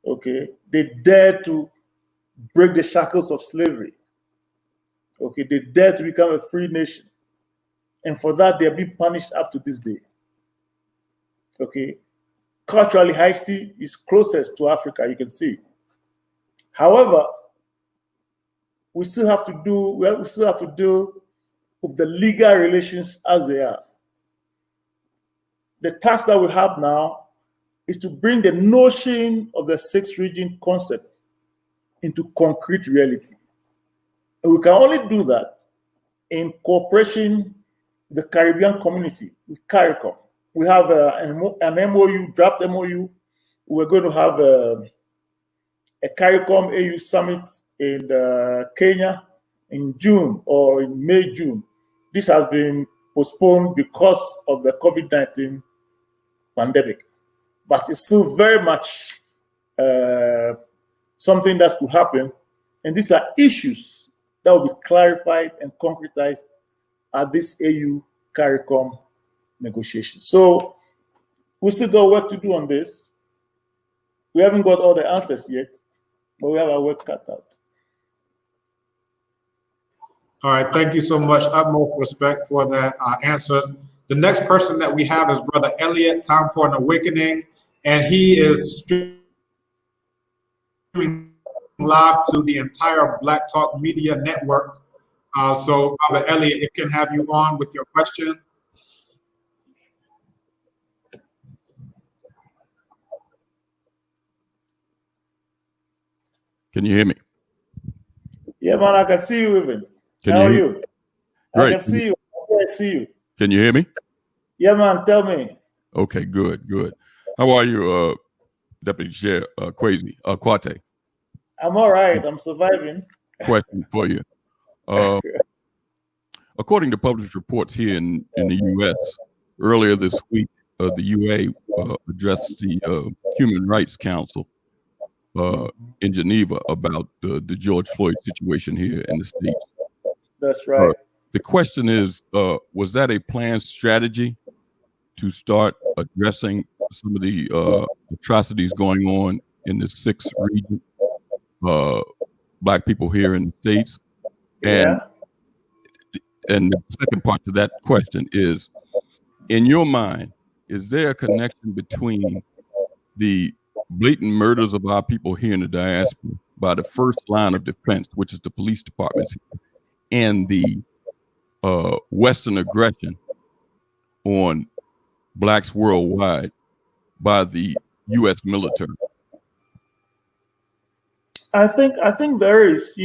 okay? They dared to break the shackles of slavery, okay? They dared to become a free nation. And for that, they're being punished up to this day, okay? Culturally, Haiti is closest to Africa, you can see. However, we still have to deal with the legal relations as they are. The task that we have now is to bring the notion of the sixth region concept into concrete reality. And we can only do that in cooperation with the Caribbean community, with CARICOM. We have an MOU, draft MOU. We're going to have a CARICOM AU summit in Kenya in June or in May, June. This has been postponed because of the COVID-19 pandemic, but it's still very much something that could happen. And these are issues that will be clarified and concretized at this AU CARICOM negotiation. So we still got work to do on this. We haven't got all the answers yet, but we have our work cut out. All right, thank you so much. Utmost respect for that answer. The next person that we have is Brother Elliot, Time for an Awakening, and he is streaming live to the entire Black Talk Media Network. So, Brother Elliot, if can have you on with your question. Can you hear me? Yeah, man, I can see you even. How are you? Great. I can see you. I see you. Can you hear me? Yeah, man, tell me. Okay, good. How are you, Deputy Chair Kwesi Quartey? I'm all right. I'm surviving. Question for you. according to published reports here in the U.S., earlier this week, the UA addressed the Human Rights Council in Geneva about the George Floyd situation here in the States. That's right. The question is, was that a planned strategy to start addressing some of the atrocities going on in the 6th region, Black people here in the States? And the second part to that question is, in your mind, is there a connection between the blatant murders of our people here in the diaspora by the first line of defense, which is the police departments, and the Western aggression on Blacks worldwide by the U.S. military? I think there is,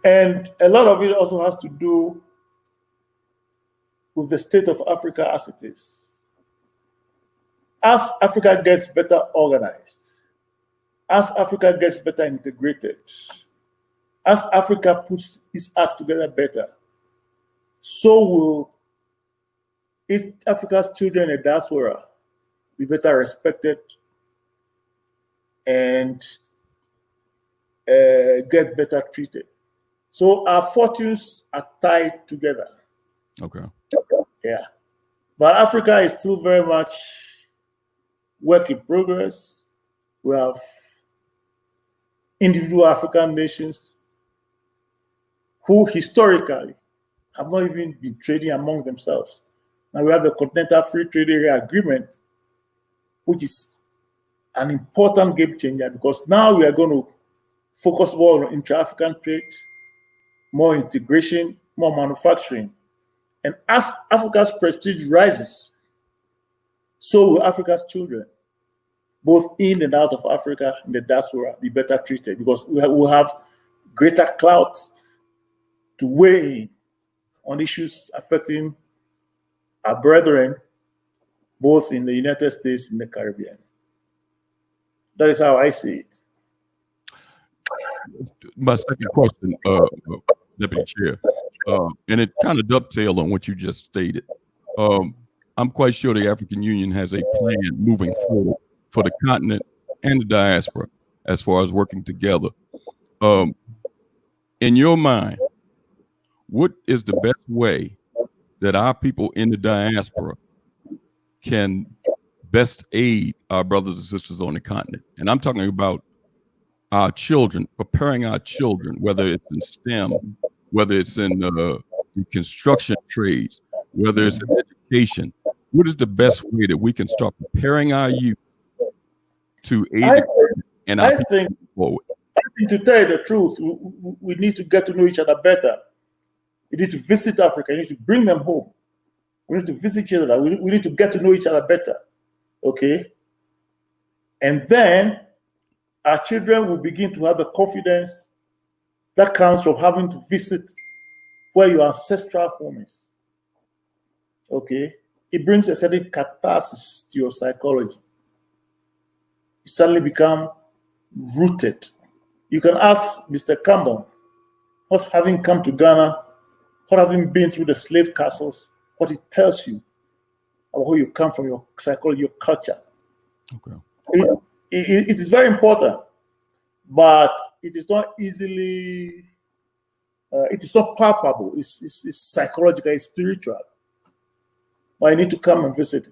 and a lot of it also has to do with the state of Africa as it is. As Africa gets better organized, as Africa gets better integrated, as Africa puts its act together better, so will Africa's children in diaspora be better respected and get better treated. So our fortunes are tied together. Okay. Yeah. But Africa is still very much work in progress. We have individual African nations who historically have not even been trading among themselves. Now we have the Continental Free Trade Area Agreement, which is an important game changer because now we are going to focus more on intra-African trade, more integration, more manufacturing. And as Africa's prestige rises, so will Africa's children, both in and out of Africa, in the diaspora, be better treated because we will have greater clout to weigh in on issues affecting our brethren, both in the United States and the Caribbean. That is how I see it. My second question, Deputy Chair, and it kind of dovetails on what you just stated. I'm quite sure the African Union has a plan moving forward for the continent and the diaspora as far as working together. In your mind, what is the best way that our people in the diaspora can best aid our brothers and sisters on the continent? And I'm talking about our children, preparing our children, whether it's in STEM, whether it's in construction trades, whether it's in education. What is the best way that we can start preparing our youth to aid and our people forward? I think, to tell you the truth, we need to get to know each other better. We need to visit Africa. We need to bring them home. We need to visit each other. We need to get to know each other better. Okay? And then our children will begin to have the confidence that comes from having to visit where your ancestral home is. Okay? It brings a certain catharsis to your psychology. You suddenly become rooted. You can ask Mr. Campbell, what having come to Ghana, what having been through the slave castles, what it tells you about where you come from, your psychology, your culture. Okay. It is very important, but it is not easily, it is not palpable. It's psychological, it's spiritual. But I need to come and visit.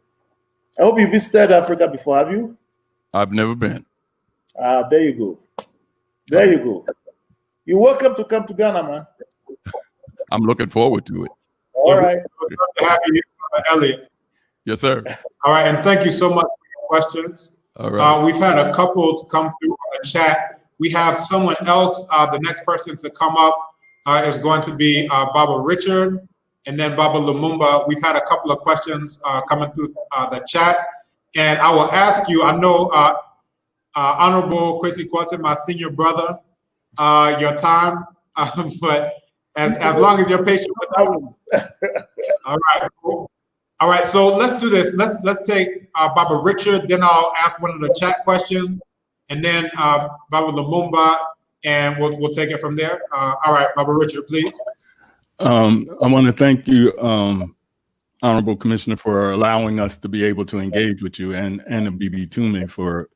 I hope you visited Africa before, have you? I've never been. There you go. There you go. You're welcome to come to Ghana, man. I'm looking forward to it. All right. Good to have you, Elliot. Yes, sir. All right, and thank you so much for your questions. All right. We've had a couple to come through on the chat. We have someone else. The next person to come up is going to be Baba Richard, and then Baba Lumumba. We've had a couple of questions coming through the chat, and I will ask you. I know Honorable Kwesi Quartey, my senior brother, your time, but as long as you're patient with us. All right, cool. All right, so let's do this. Let's take Baba Richard, then I'll ask one of the chat questions, and then Baba Lumumba, and we'll take it from there. All right, Baba Richard, please. I want to thank you, Honorable Commissioner, for allowing us to be able to engage with you, and the BB Tume for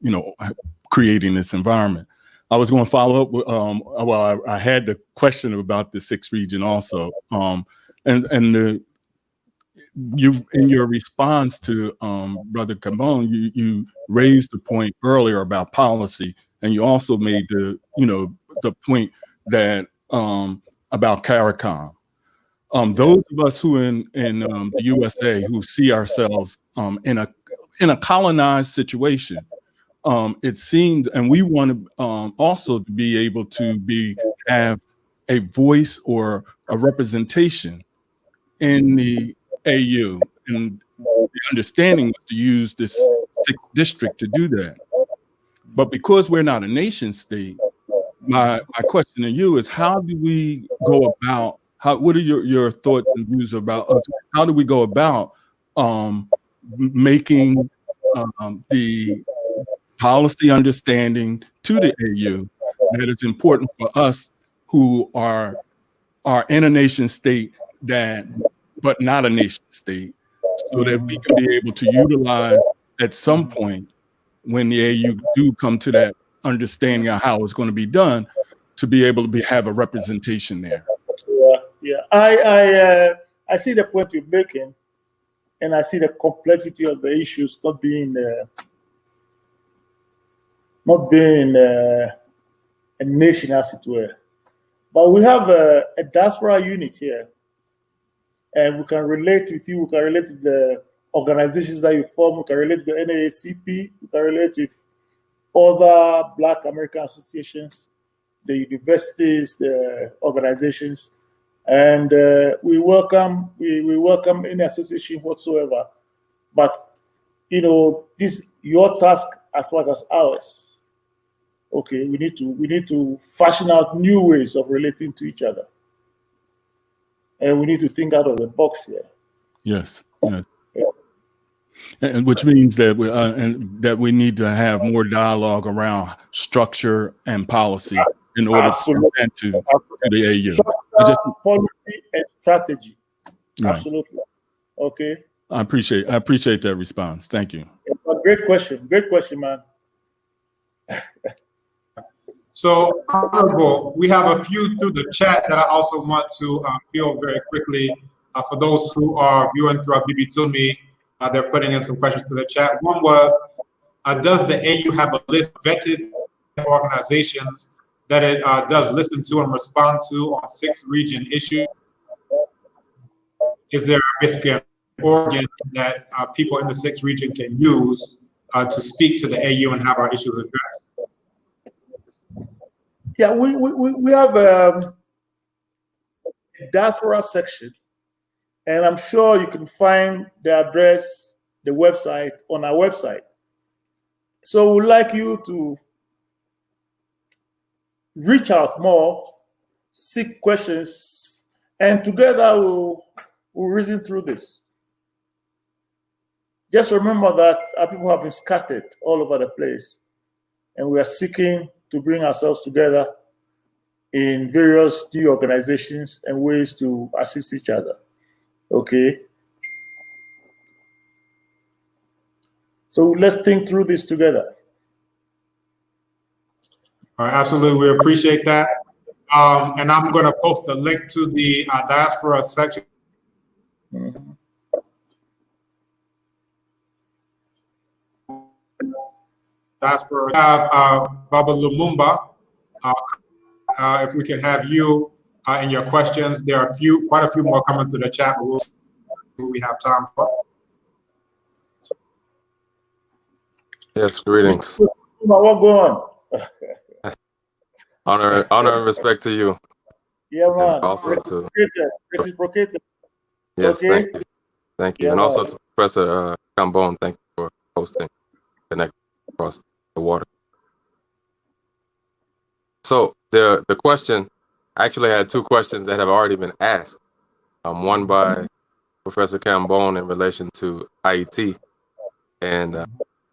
creating this environment. I was going to follow up with, well, I had the question about the sixth region also, and you, in your response to Brother Cambone, you raised the point earlier about policy, and you also made the point that about CARICOM. Those of us who in the USA who see ourselves in a colonized situation, it seems, and we want to also to be able to have a voice or a representation in the AU, and the understanding was to use this 6th district to do that. But because we're not a nation state, my question to you is, how do we go about, what are your thoughts and views about us? How do we go about making the policy understanding to the AU that is important for us who are in a nation state but not a nation state, so that we can be able to utilize at some point when the AU do come to that understanding of how it's going to be done, to be able to have a representation there. I see the point you're making, and I see the complexity of the issues not being a nation, as it were. But we have a diaspora unit here, and we can relate with you. We can relate to the organizations that you form. We can relate to the NAACP. We can relate with other Black American associations, the universities, the organizations, and we welcome any association whatsoever. But this your task as much as ours. Okay, we need to fashion out new ways of relating to each other, and we need to think out of the box here. Yes. And which means that we need to have more dialogue around structure and policy in order to present to the AU. Policy and strategy. Right. Absolutely. Okay. I appreciate that response. Thank you. Great question, man. So, Honorable, we have a few through the chat that I also want to field very quickly. For those who are viewing through our BB Tumi, they're putting in some questions to the chat. One was, does the AU have a list of vetted organizations that it does listen to and respond to on 6th region issues? Is there basically an organ that people in the 6th region can use to speak to the AU and have our issues addressed? Yeah, we have a diaspora section, and I'm sure you can find the address, the website on our website. So we'd like you to reach out more, seek questions, and together we'll reason through this. Just remember that our people have been scattered all over the place, and we are seeking to bring ourselves together in various new organizations and ways to assist each other. Okay? So let's think through this together. All right, absolutely, we appreciate that. And I'm gonna post a link to the diaspora section. Diaspora. We have Baba Lumumba. If we can have you in your questions. There are quite a few more coming to the chat, but we'll see what we have time for. Yes, greetings. What going on? Honor and respect to you. Yeah, man. And also to reciprocated. Yes, okay? Thank you. Yeah, and also to Professor Cambone, thank you for hosting Connect Across the Water. So the question, actually I had two questions that have already been asked. One by Professor Cambone in relation to IET, and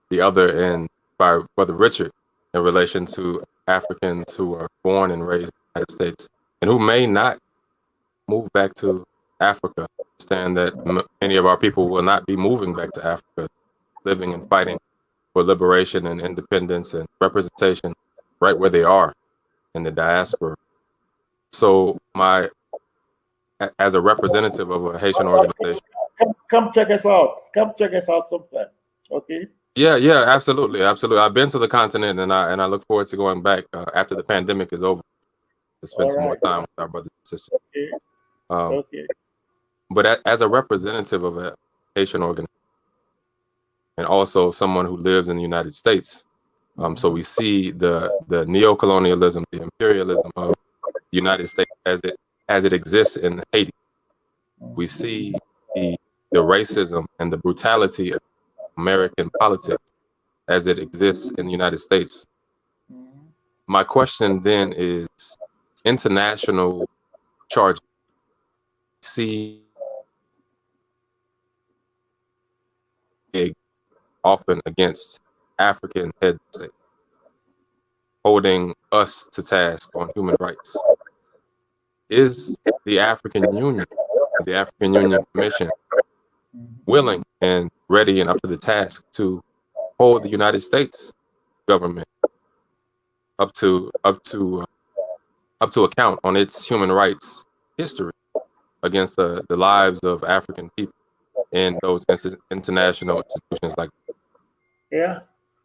the other by Brother Richard in relation to Africans who are born and raised in the United States and who may not move back to Africa. Understand that many of our people will not be moving back to Africa, living and fighting for liberation and independence and representation right where they are in the diaspora. So as a representative of a Haitian organization. Come check us out. Come check us out sometime. Okay. Yeah, absolutely. I've been to the continent and I look forward to going back after the pandemic is over to spend some more time with our brothers and sisters. Okay. Okay. But as a representative of a Haitian organization and also someone who lives in the United States, so we see the neocolonialism, the imperialism of the United States as it exists in Haiti. We see the racism and the brutality of American politics as it exists in the United States. My question then is, international charges see often against African heads of state, holding us to task on human rights. Is the African Union, the African Union Commission, willing and ready and up to the task to hold the United States government up to account on its human rights history against the lives of African people in those international institutions like that? Yeah,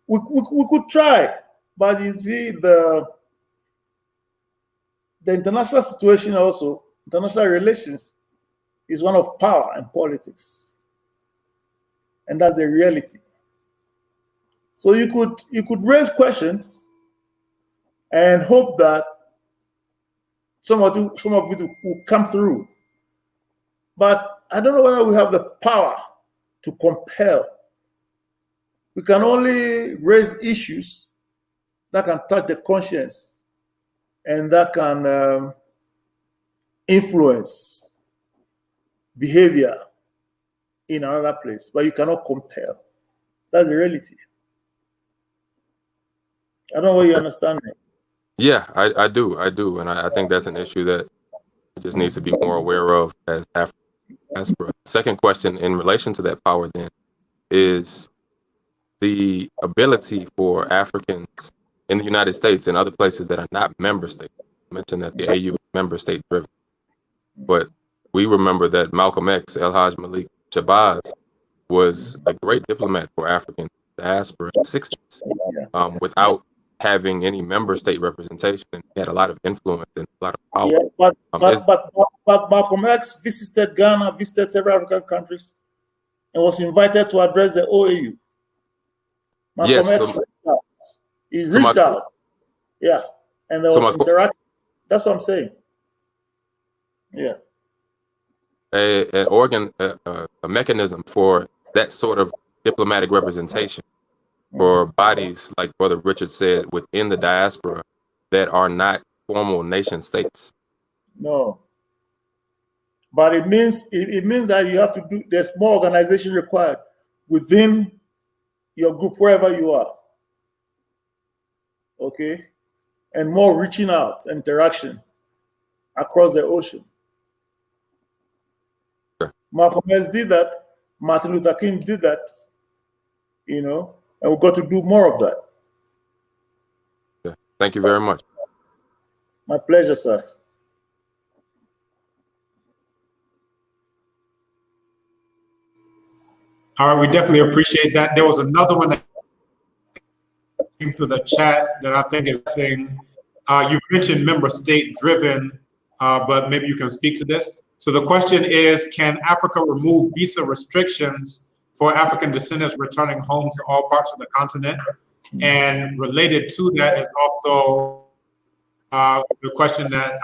we could try, but you see the international situation also, international relations is one of power and politics. And that's a reality. So you could raise questions and hope that some of it will come through. But I don't know whether we have the power to compel. We can only raise issues that can touch the conscience and that can influence behavior in another place, but you cannot compel. That's the reality. I don't know whether you understand me. Yeah, I do, and I think that's an issue that just needs to be more aware of as Africa. Second question in relation to that power then is the ability for Africans in the United States and other places that are not member states. I mentioned that the AU is member state driven, but we remember that Malcolm X, El Haj Malik Shabazz, was a great diplomat for African diaspora in the 60s without having any member state representation. He had a lot of influence and a lot of power. Yeah, but Malcolm X visited Ghana, visited several African countries, and was invited to address the OAU. Malcolm X reached out. He reached out. Yeah, and there was interaction. That's what I'm saying. Yeah. A mechanism for that sort of diplomatic representation for bodies, like Brother Richard said, within the diaspora that are not formal nation states. No, but it means that you have to do. There's more organization required within your group wherever you are. Okay, and more reaching out, interaction across the ocean. Malcolm X did that. Martin Luther King did that. And we've got to do more of that. Yeah. Thank you very much. My pleasure, sir. All right, we definitely appreciate that. There was another one that came through the chat that I think is saying, you mentioned member state driven, but maybe you can speak to this. So the question is, can Africa remove visa restrictions for African descendants returning home to all parts of the continent? And related to that is also the question that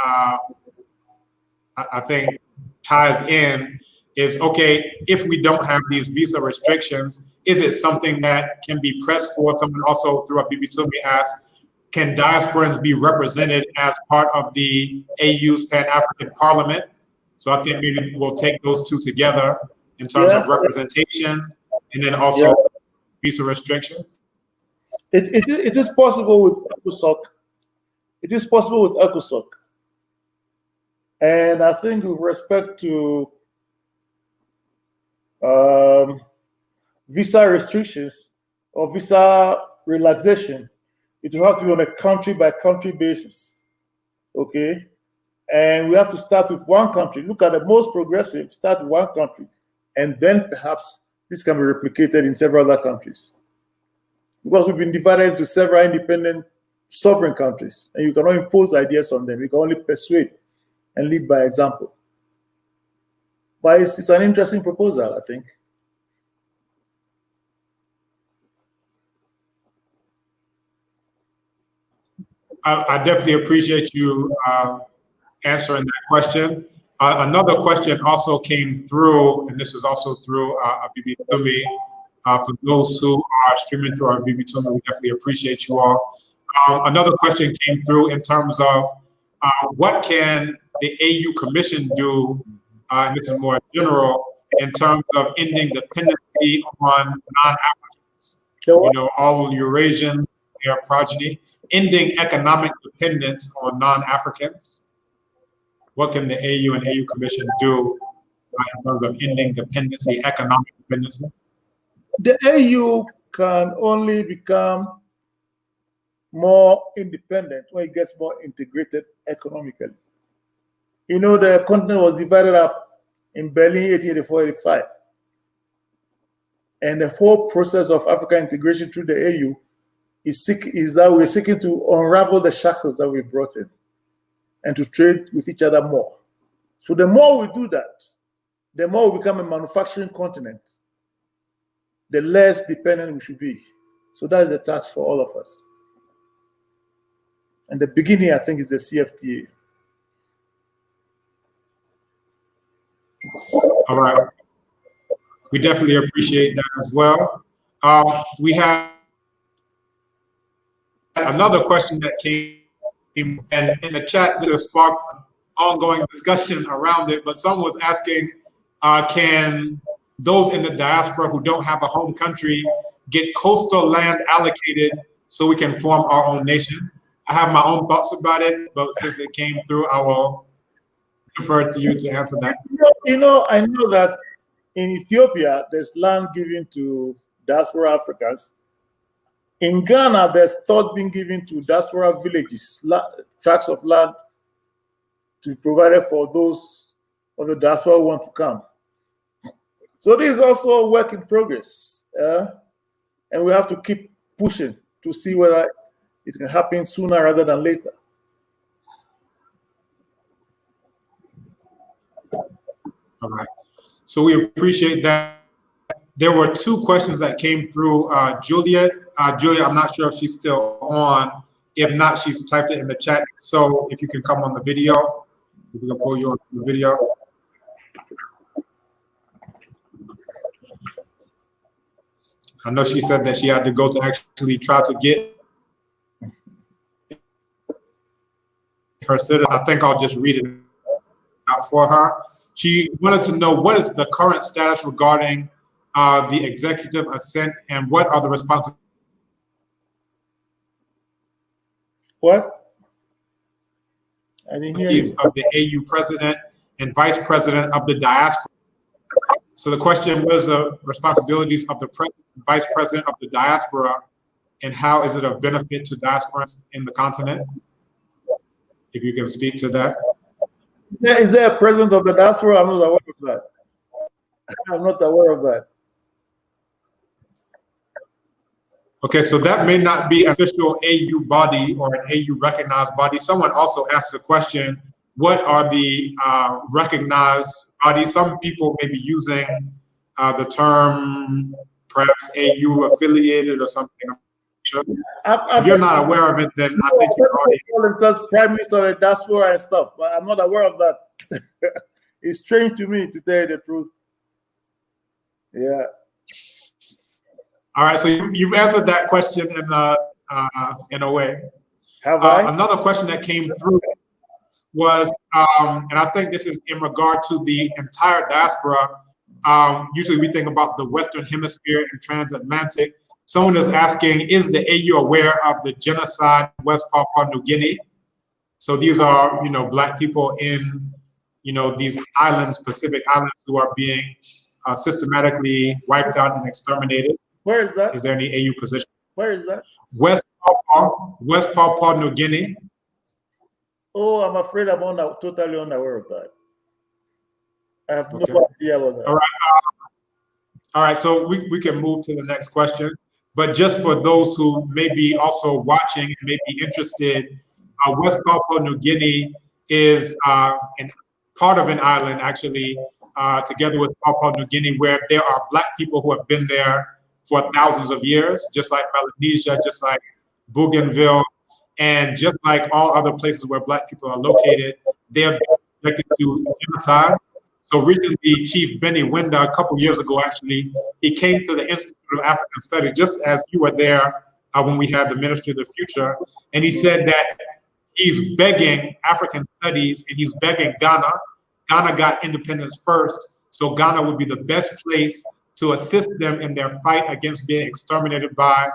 I think ties in is, okay, if we don't have these visa restrictions, is it something that can be pressed for? Someone also through a BB Tumi asked, can diasporans be represented as part of the AU's Pan-African Parliament? So I think maybe we'll take those two together in terms of representation and then also visa restrictions. It is possible with ECOSOC. It is possible with ECOSOC. And I think with respect to visa restrictions or visa relaxation, it will have to be on a country-by-country basis, okay? And we have to start with one country. Look at the most progressive, start with one country, and then perhaps this can be replicated in several other countries. Because we've been divided into several independent sovereign countries, and you cannot impose ideas on them. You can only persuade and lead by example. But it's an interesting proposal, I think. I definitely appreciate you answering that question. Another question also came through, and this was also through BB Tumi. For those who are streaming through our BB Tumi, we definitely appreciate you all. Another question came through in terms of what can the AU Commission do, and this is more general, in terms of ending dependency on non-Africans, you know, all Eurasian, their progeny, ending economic dependence on non-Africans. What can the AU and AU Commission do in terms of ending dependency, economic dependency? The AU can only become more independent when it gets more integrated economically. You know, the continent was divided up in Berlin 1884-85. And the whole process of African integration through the AU is that we're seeking to unravel the shackles that we brought in and to trade with each other more. So the more we do that, the more we become a manufacturing continent, the less dependent we should be. So that is the task for all of us. And the beginning, I think, is the CFTA. All right. We definitely appreciate that as well. We have another question that came and in the chat that has sparked ongoing discussion around it, but someone was asking, can those in the diaspora who don't have a home country get coastal land allocated so we can form our own nation? I have my own thoughts about it, but since it came through, I will defer to you to answer that. You know, I know that in Ethiopia, there's land given to diaspora Africans. In Ghana, there's thought being given to diaspora villages, tracts of land to be provided for those of the diaspora who want to come. So this is also a work in progress. And we have to keep pushing to see whether it can happen sooner rather than later. All right. So we appreciate that. There were two questions that came through Juliet. Juliet, I'm not sure if she's still on. If not, she's typed it in the chat. So if you can come on the video, we can pull you on the video. I know she said that she had to go to actually try to get her citizen. I think I'll just read it out for her. She wanted to know what is the current status regarding the executive assent and what are the responsibilities? What? I didn't hear you. Of the AU president and vice president of the diaspora. So the question was the responsibilities of the president and vice president of the diaspora and how is it of benefit to diasporans in the continent? If you can speak to that. Yeah, is there a president of the diaspora? I'm not aware of that. I'm not aware of that. Okay, so that may not be an official AU body or an AU recognized body. Someone also asked the question, what are the recognized bodies? Some people may be using the term perhaps AU affiliated or something. If you're not aware of it, then I think you're already... Prime Minister of the diaspora and stuff, but I'm not aware of that. It's strange to me, to tell you the truth. Yeah. All right, so you've answered that question in a way. Have I? Another question that came through was, and I think this is in regard to the entire diaspora. Usually we think about the Western Hemisphere and transatlantic. Someone is asking, is the AU aware of the genocide in West Papua New Guinea? So these are, Black people in, these islands, Pacific islands, who are being systematically wiped out and exterminated. Where is that? Is there any AU position? Where is that? West Papua New Guinea. Oh, I'm afraid I'm totally unaware of that. I have no idea about that. All right, so we can move to the next question. But just for those who may be also watching and may be interested, West Papua New Guinea is part of an island, actually, together with Papua New Guinea, where there are Black people who have been there for thousands of years, just like Melanesia, just like Bougainville, and just like all other places where Black people are located, they have been subjected to genocide. So recently, Chief Benny Winda, a couple years ago, actually, he came to the Institute of African Studies, just as you were there when we had the Ministry of the Future, and he said that he's begging African Studies and he's begging Ghana. Ghana got independence first, so Ghana would be the best place to assist them in their fight against being exterminated by,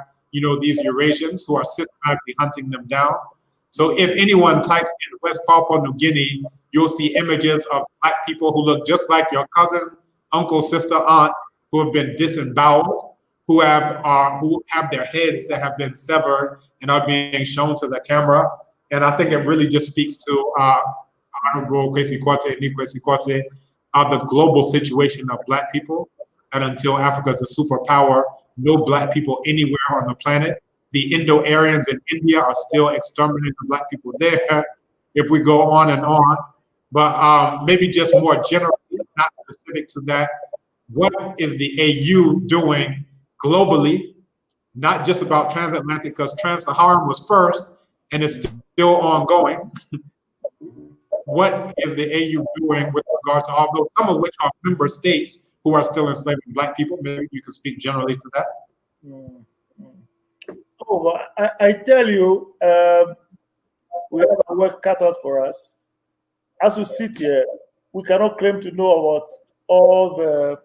these Eurasians who are systematically hunting them down. So if anyone types in West Papua New Guinea, you'll see images of Black people who look just like your cousin, uncle, sister, aunt, who have been disemboweled, who have their heads that have been severed and are being shown to the camera. And I think it really just speaks to Honorable Kwesi Quartey, Nii Kwesi Quartey, the global situation of Black people, that until Africa is a superpower, no Black people anywhere on the planet. The Indo-Aryans in India are still exterminating the Black people there, if we go on and on. But maybe just more generally, not specific to that, what is the AU doing globally, not just about transatlantic, because Trans-Saharan was first and it's still ongoing. What is the AU doing with regard to all those, some of which are member states who are still enslaving Black people? Maybe you could speak generally to that. Oh, well, I tell you, we have a work cut out for us. As we sit here, we cannot claim to know about all the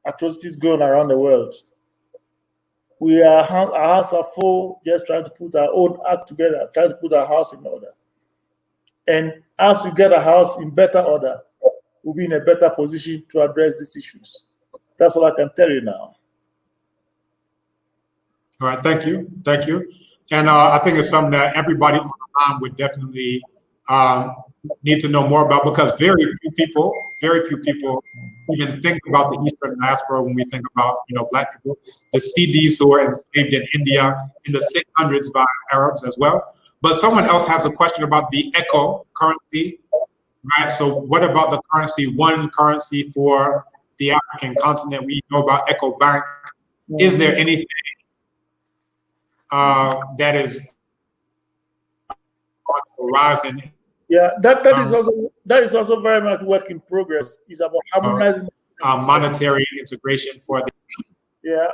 atrocities going around the world. Our hands are full, just trying to put our own act together, trying to put our house in order. And as we get our house in better order, we'll be in a better position to address these issues. That's all I can tell you now. All right, thank you. And I think it's something that everybody on the line would definitely need to know more about, because very few people even think about the Eastern diaspora when we think about, Black people. The CDs who were enslaved in India in the 600s by Arabs as well. But someone else has a question about the ECHO currency, right? So what about the currency, one currency for the African continent? We know about ECHO Bank. Is there anything that is on the horizon? Yeah, that is also very much work in progress. It's about harmonizing monetary integration for the. Yeah,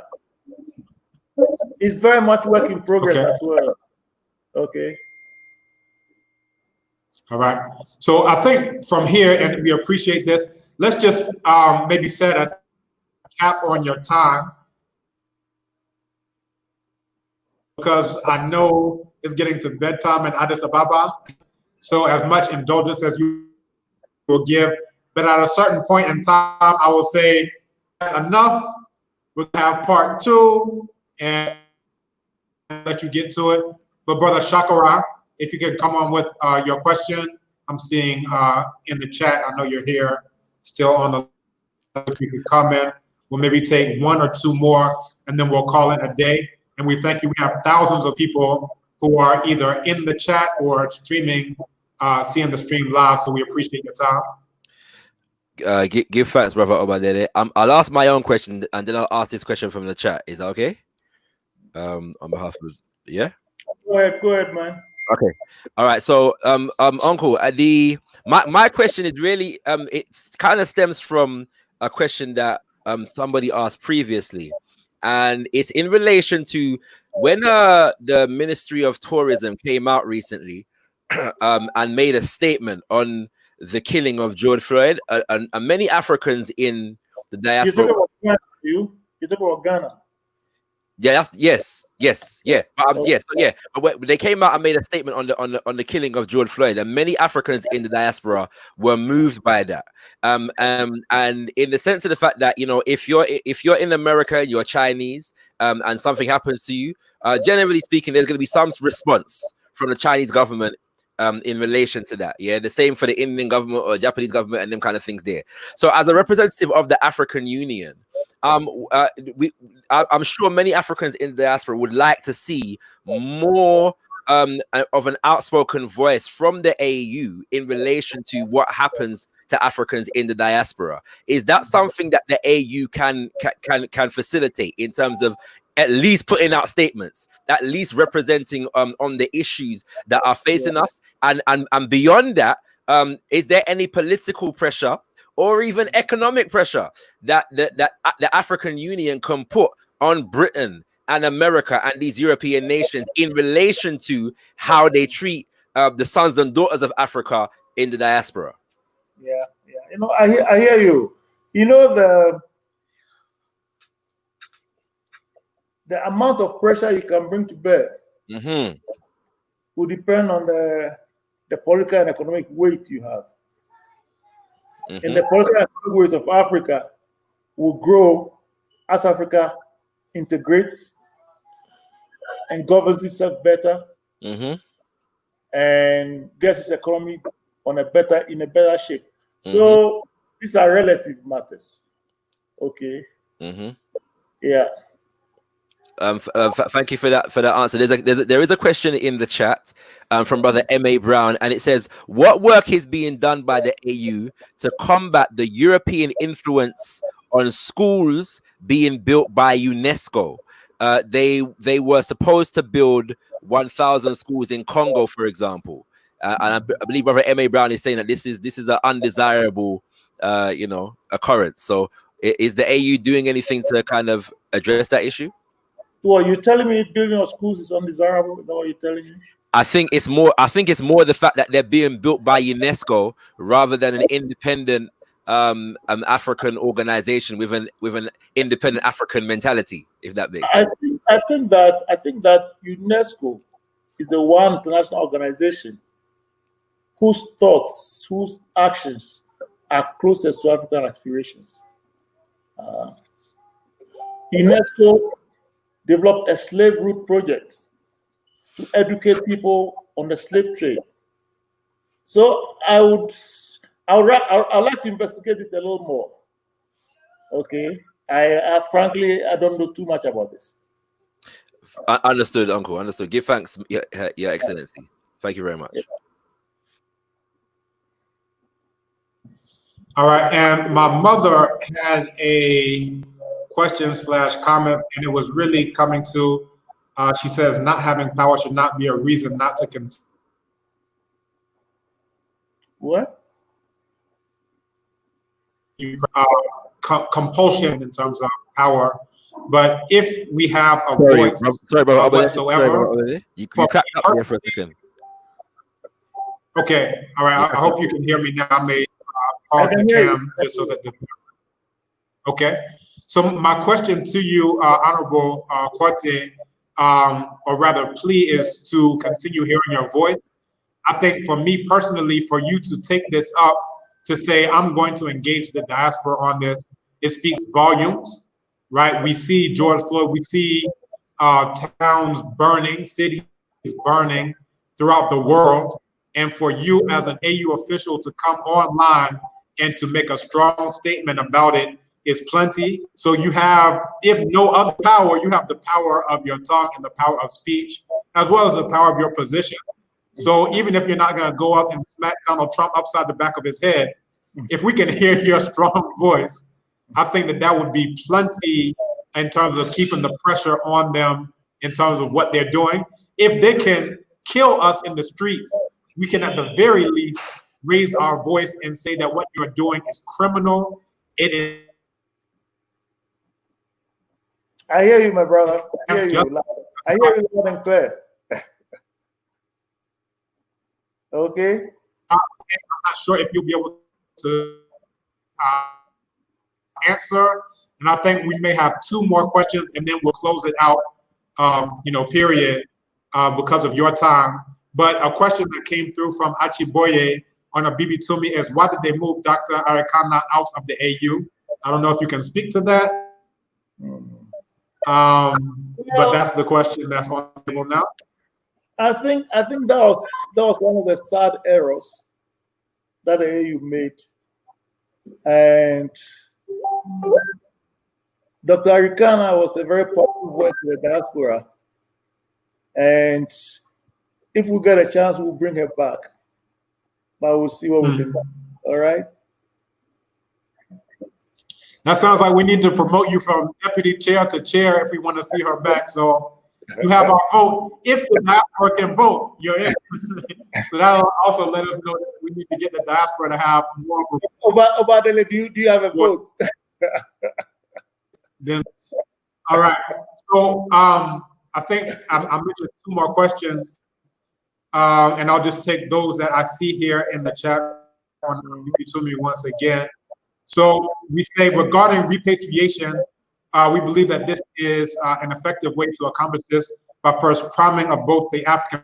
it's very much work in progress as well. Okay. All right. So I think from here, and we appreciate this, let's just maybe set a cap on your time, because I know it's getting to bedtime in Addis Ababa. So as much indulgence as you will give, but at a certain point in time, I will say that's enough. We'll have part 2 and let you get to it. But Brother Shakara, if you could come on with your question. I'm seeing in the chat, I know you're here still on the, if you could comment. We'll maybe take 1 or 2 more and then we'll call it a day. And we thank you. We have thousands of people who are either in the chat or streaming, seeing the stream live. So we appreciate your time. Give thanks, Brother Obadele. I'll ask my own question and then I'll ask this question from the chat. Is that okay? On behalf of, yeah? Go ahead, man. Okay. All right. So, Uncle, my question is really, it kind of stems from a question that somebody asked previously. And it's in relation to when the Ministry of Tourism came out recently and made a statement on the killing of George Floyd, and many Africans in the diaspora. You talk about Ghana. Yeah, that's yeah. But yes, so yeah. But they came out and made a statement on the killing of George Floyd, and many Africans in the diaspora were moved by that. And in the sense of the fact that, you know, if you're in America and you're Chinese, and something happens to you, generally speaking, there's going to be some response from the Chinese government in relation to that. Yeah, the same for the Indian government or Japanese government and them kind of things there. So as a representative of the African Union, I'm sure many Africans in the diaspora would like to see more of an outspoken voice from the AU in relation to what happens to Africans in the diaspora. Is that something that the AU can facilitate in terms of at least putting out statements, at least representing on the issues that are facing us, and beyond that, is there any political pressure or even economic pressure that the African Union can put on Britain and America and these European nations in relation to how they treat the sons and daughters of Africa in the diaspora? Yeah. You know, I hear you. You know, the amount of pressure you can bring to bear will depend on the political and economic weight you have. And the political and economic weight of Africa will grow as Africa integrates and governs itself better and gets its economy in a better shape. So these are relative matters. Okay. Yeah. Thank you for that answer. There is a question in the chat from brother M.A. Brown, and it says, what work is being done by the AU to combat the European influence on schools being built by UNESCO? They were supposed to build 1,000 schools in Congo, for example, and I believe brother M.A. Brown is saying that this is an undesirable occurrence. So is the AU doing anything to kind of address that issue? Well, you're telling me building of schools is undesirable? Is that what you're telling me? I think it's more the fact that they're being built by UNESCO rather than an independent African organization with an independent African mentality, if that makes sense. I think that UNESCO is the one international organization whose thoughts, whose actions are closest to African aspirations. UNESCO developed a slave route project to educate people on the slave trade. So I'd like to investigate this a little more. Okay, I frankly don't know too much about this. Understood, Uncle. Understood. Give thanks, Your Excellency. Thank you very much. All right, and my mother had a question/comment, and it was really coming to, she says, not having power should not be a reason not to continue. What? Compulsion in terms of power, but if we have a voice whatsoever, you cracked up there for a second. Okay, all right. I hope you can hear me now. I may pause the cam just so that okay. So my question to you, Honorable Quartey, or rather plea, is to continue hearing your voice. I think for me personally, for you to take this up, to say I'm going to engage the diaspora on this, it speaks volumes, right? We see George Floyd, we see towns burning, cities burning throughout the world. And for you as an AU official to come online and to make a strong statement about it is plenty. So you have, if no other power, you have the power of your tongue and the power of speech, as well as the power of your position. So even if you're not going to go up and smack Donald Trump upside the back of his head, if we can hear your strong voice, I think that would be plenty in terms of keeping the pressure on them in terms of what they're doing. If they can kill us in the streets, we can at the very least raise our voice and say that what you're doing is criminal. It is. I hear you, my brother. I hear you loud and clear. Okay. I'm not sure if you'll be able to answer, And I think we may have 2 more questions, and then we'll close it out, period, because of your time. But a question that came through from Achiboye on a Bibi Tumi is, why did they move Dr. Arikana out of the AU? I don't know if you can speak to that. But that's the question that's on the table now. I think that was one of the sad errors that the AU made. And Dr. Arikana was a very powerful voice in the diaspora. And if we get a chance, we'll bring her back. But we'll see what we can do. All right? That sounds like we need to promote you from deputy chair to chair if we want to see her back. So you have our vote. If the diaspora can vote, you're in. So that'll also let us know that we need to get the diaspora to have more. Obadele, do you have a vote? Then, all right. So I think I mentioned 2 more questions, and I'll just take those that I see here in the chat on me once again. So we say, regarding repatriation, we believe that this is an effective way to accomplish this by first priming of both the African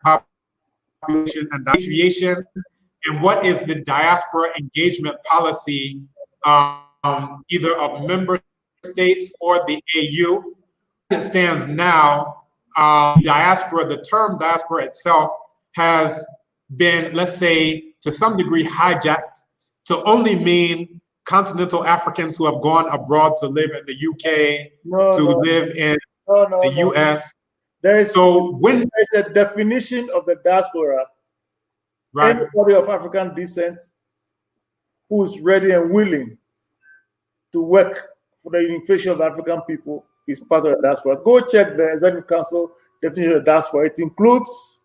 population and repatriation. And what is the diaspora engagement policy, either of member states or the AU? As it stands now, diaspora, the term diaspora itself has been, let's say, to some degree hijacked to only mean continental Africans who have gone abroad to live in the UK, live in the US. There's a definition of the diaspora. Right. Anybody of African descent who is ready and willing to work for the unification of the African people is part of the diaspora. Go check the Executive Council definition of the diaspora. It includes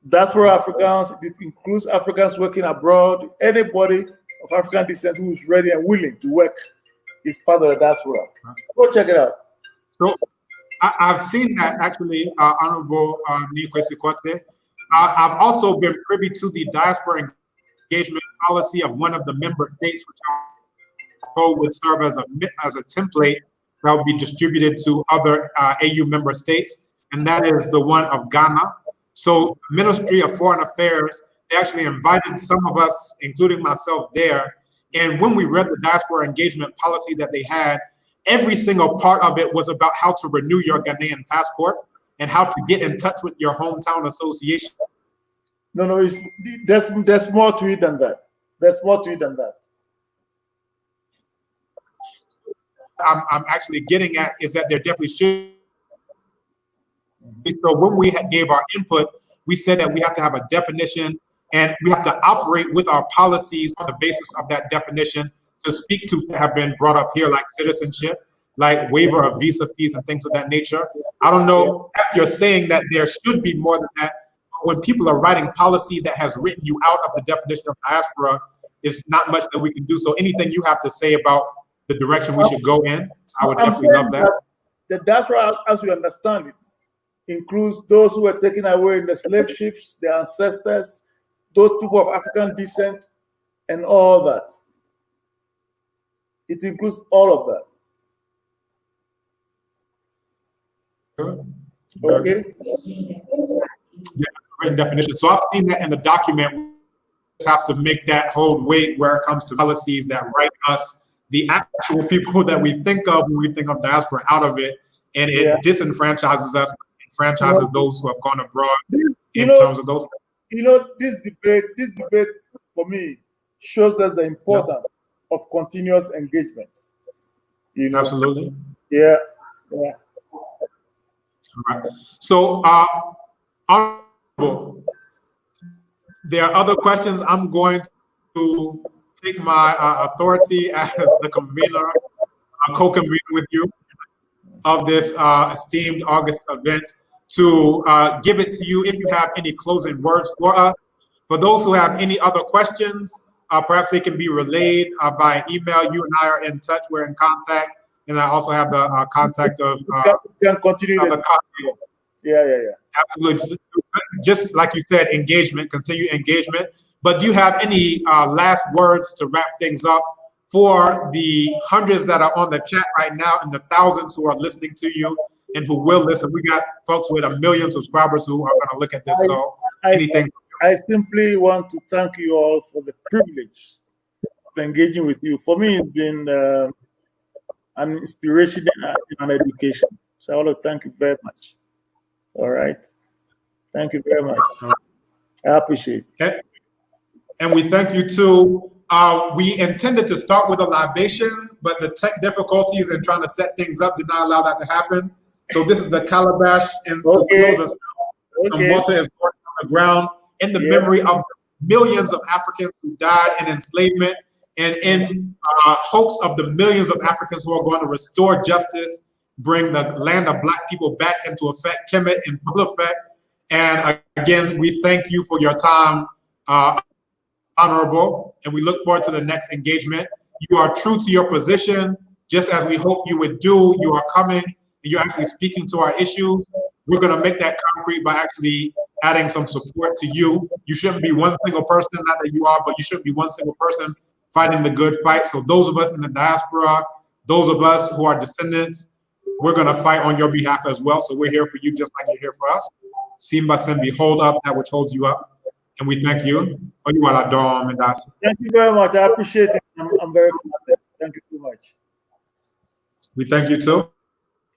diaspora Africans, it includes Africans working abroad. Anybody of African descent who is ready and willing to work is part of the diaspora. Go check it out. So I've seen that actually, Honorable Nii Kwesi Quartey. I've also been privy to the diaspora engagement policy of one of the member states, which I hope would serve as a template that will be distributed to other AU member states, and that is the one of Ghana. So Ministry of Foreign Affairs, they actually invited some of us, including myself, there. And when we read the diaspora engagement policy that they had, every single part of it was about how to renew your Ghanaian passport and how to get in touch with your hometown association. No, there's more to it than that. There's more to it than that. I'm actually getting at is that there definitely should. So when we gave our input, we said that we have to have a definition and we have to operate with our policies on the basis of that definition to speak to have been brought up here, like citizenship, like waiver of visa fees and things of that nature. I don't know if you're saying that there should be more than that. When people are writing policy that has written you out of the definition of diaspora, is not much that we can do. So anything you have to say about the direction we should go in, I would definitely love that. The diaspora, as we understand it, includes those who were taken away in the slave ships, their ancestors, those people of African descent, and all that. It includes all of that. Okay. Yeah, written definition. So I've seen that in the document. We just have to make that hold weight where it comes to policies that write us, the actual people that we think of when we think of diaspora, out of it, and it disenfranchises us, franchises those who have gone abroad in terms of those things. This debate for me shows us the importance of continuous engagement. Absolutely. Yeah. All right. So, Honorable, there are other questions. I'm going to take my authority as the convener, co-convener with you of this esteemed August event to give it to you if you have any closing words for us. For those who have any other questions, perhaps they can be relayed by email. You and I are in touch. We're in contact. And I also have the contact of can continue the Yeah. Absolutely. just like you said, engagement, continue engagement. But do you have any last words to wrap things up for the hundreds that are on the chat right now and the thousands who are listening to you and who will listen? We got folks with 1 million subscribers who are going to look at this. So anything? I simply want to thank you all for the privilege of engaging with you. For me, it's been an inspiration and an education. So I want to thank you very much. All right. Thank you very much. I appreciate it. Okay. And we thank you too. We intended to start with a libation, but the tech difficulties in trying to set things up did not allow that to happen. So this is the calabash, and to close us out, the water is going on the ground in the memory of millions of Africans who died in enslavement, and in hopes of the millions of Africans who are going to restore justice, bring the land of Black people back into effect, Kemet in full effect. And again, we thank you for your time, Honorable, and we look forward to the next engagement. You are true to your position, just as we hope you would do. You are coming, and you're actually speaking to our issues. We're going to make that concrete by actually adding some support to you. You shouldn't be one single person, not that you are, but you shouldn't be one single person fighting the good fight. So those of us in the diaspora, those of us who are descendants, we're going to fight on your behalf as well. So we're here for you just like you're here for us. Simba Sembi, hold up that which holds you up. And we thank you. Thank you very much. I appreciate it. I'm very flattered. Thank you too much. We thank you too.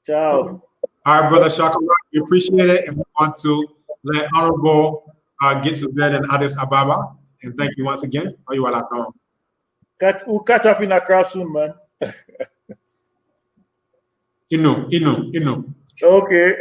Ciao. All right, Brother Shaka, we appreciate it. And we want to let Honorable get to bed in Addis Ababa. And thank you once again. We'll catch up in Accra soon, man. Inu. Okay.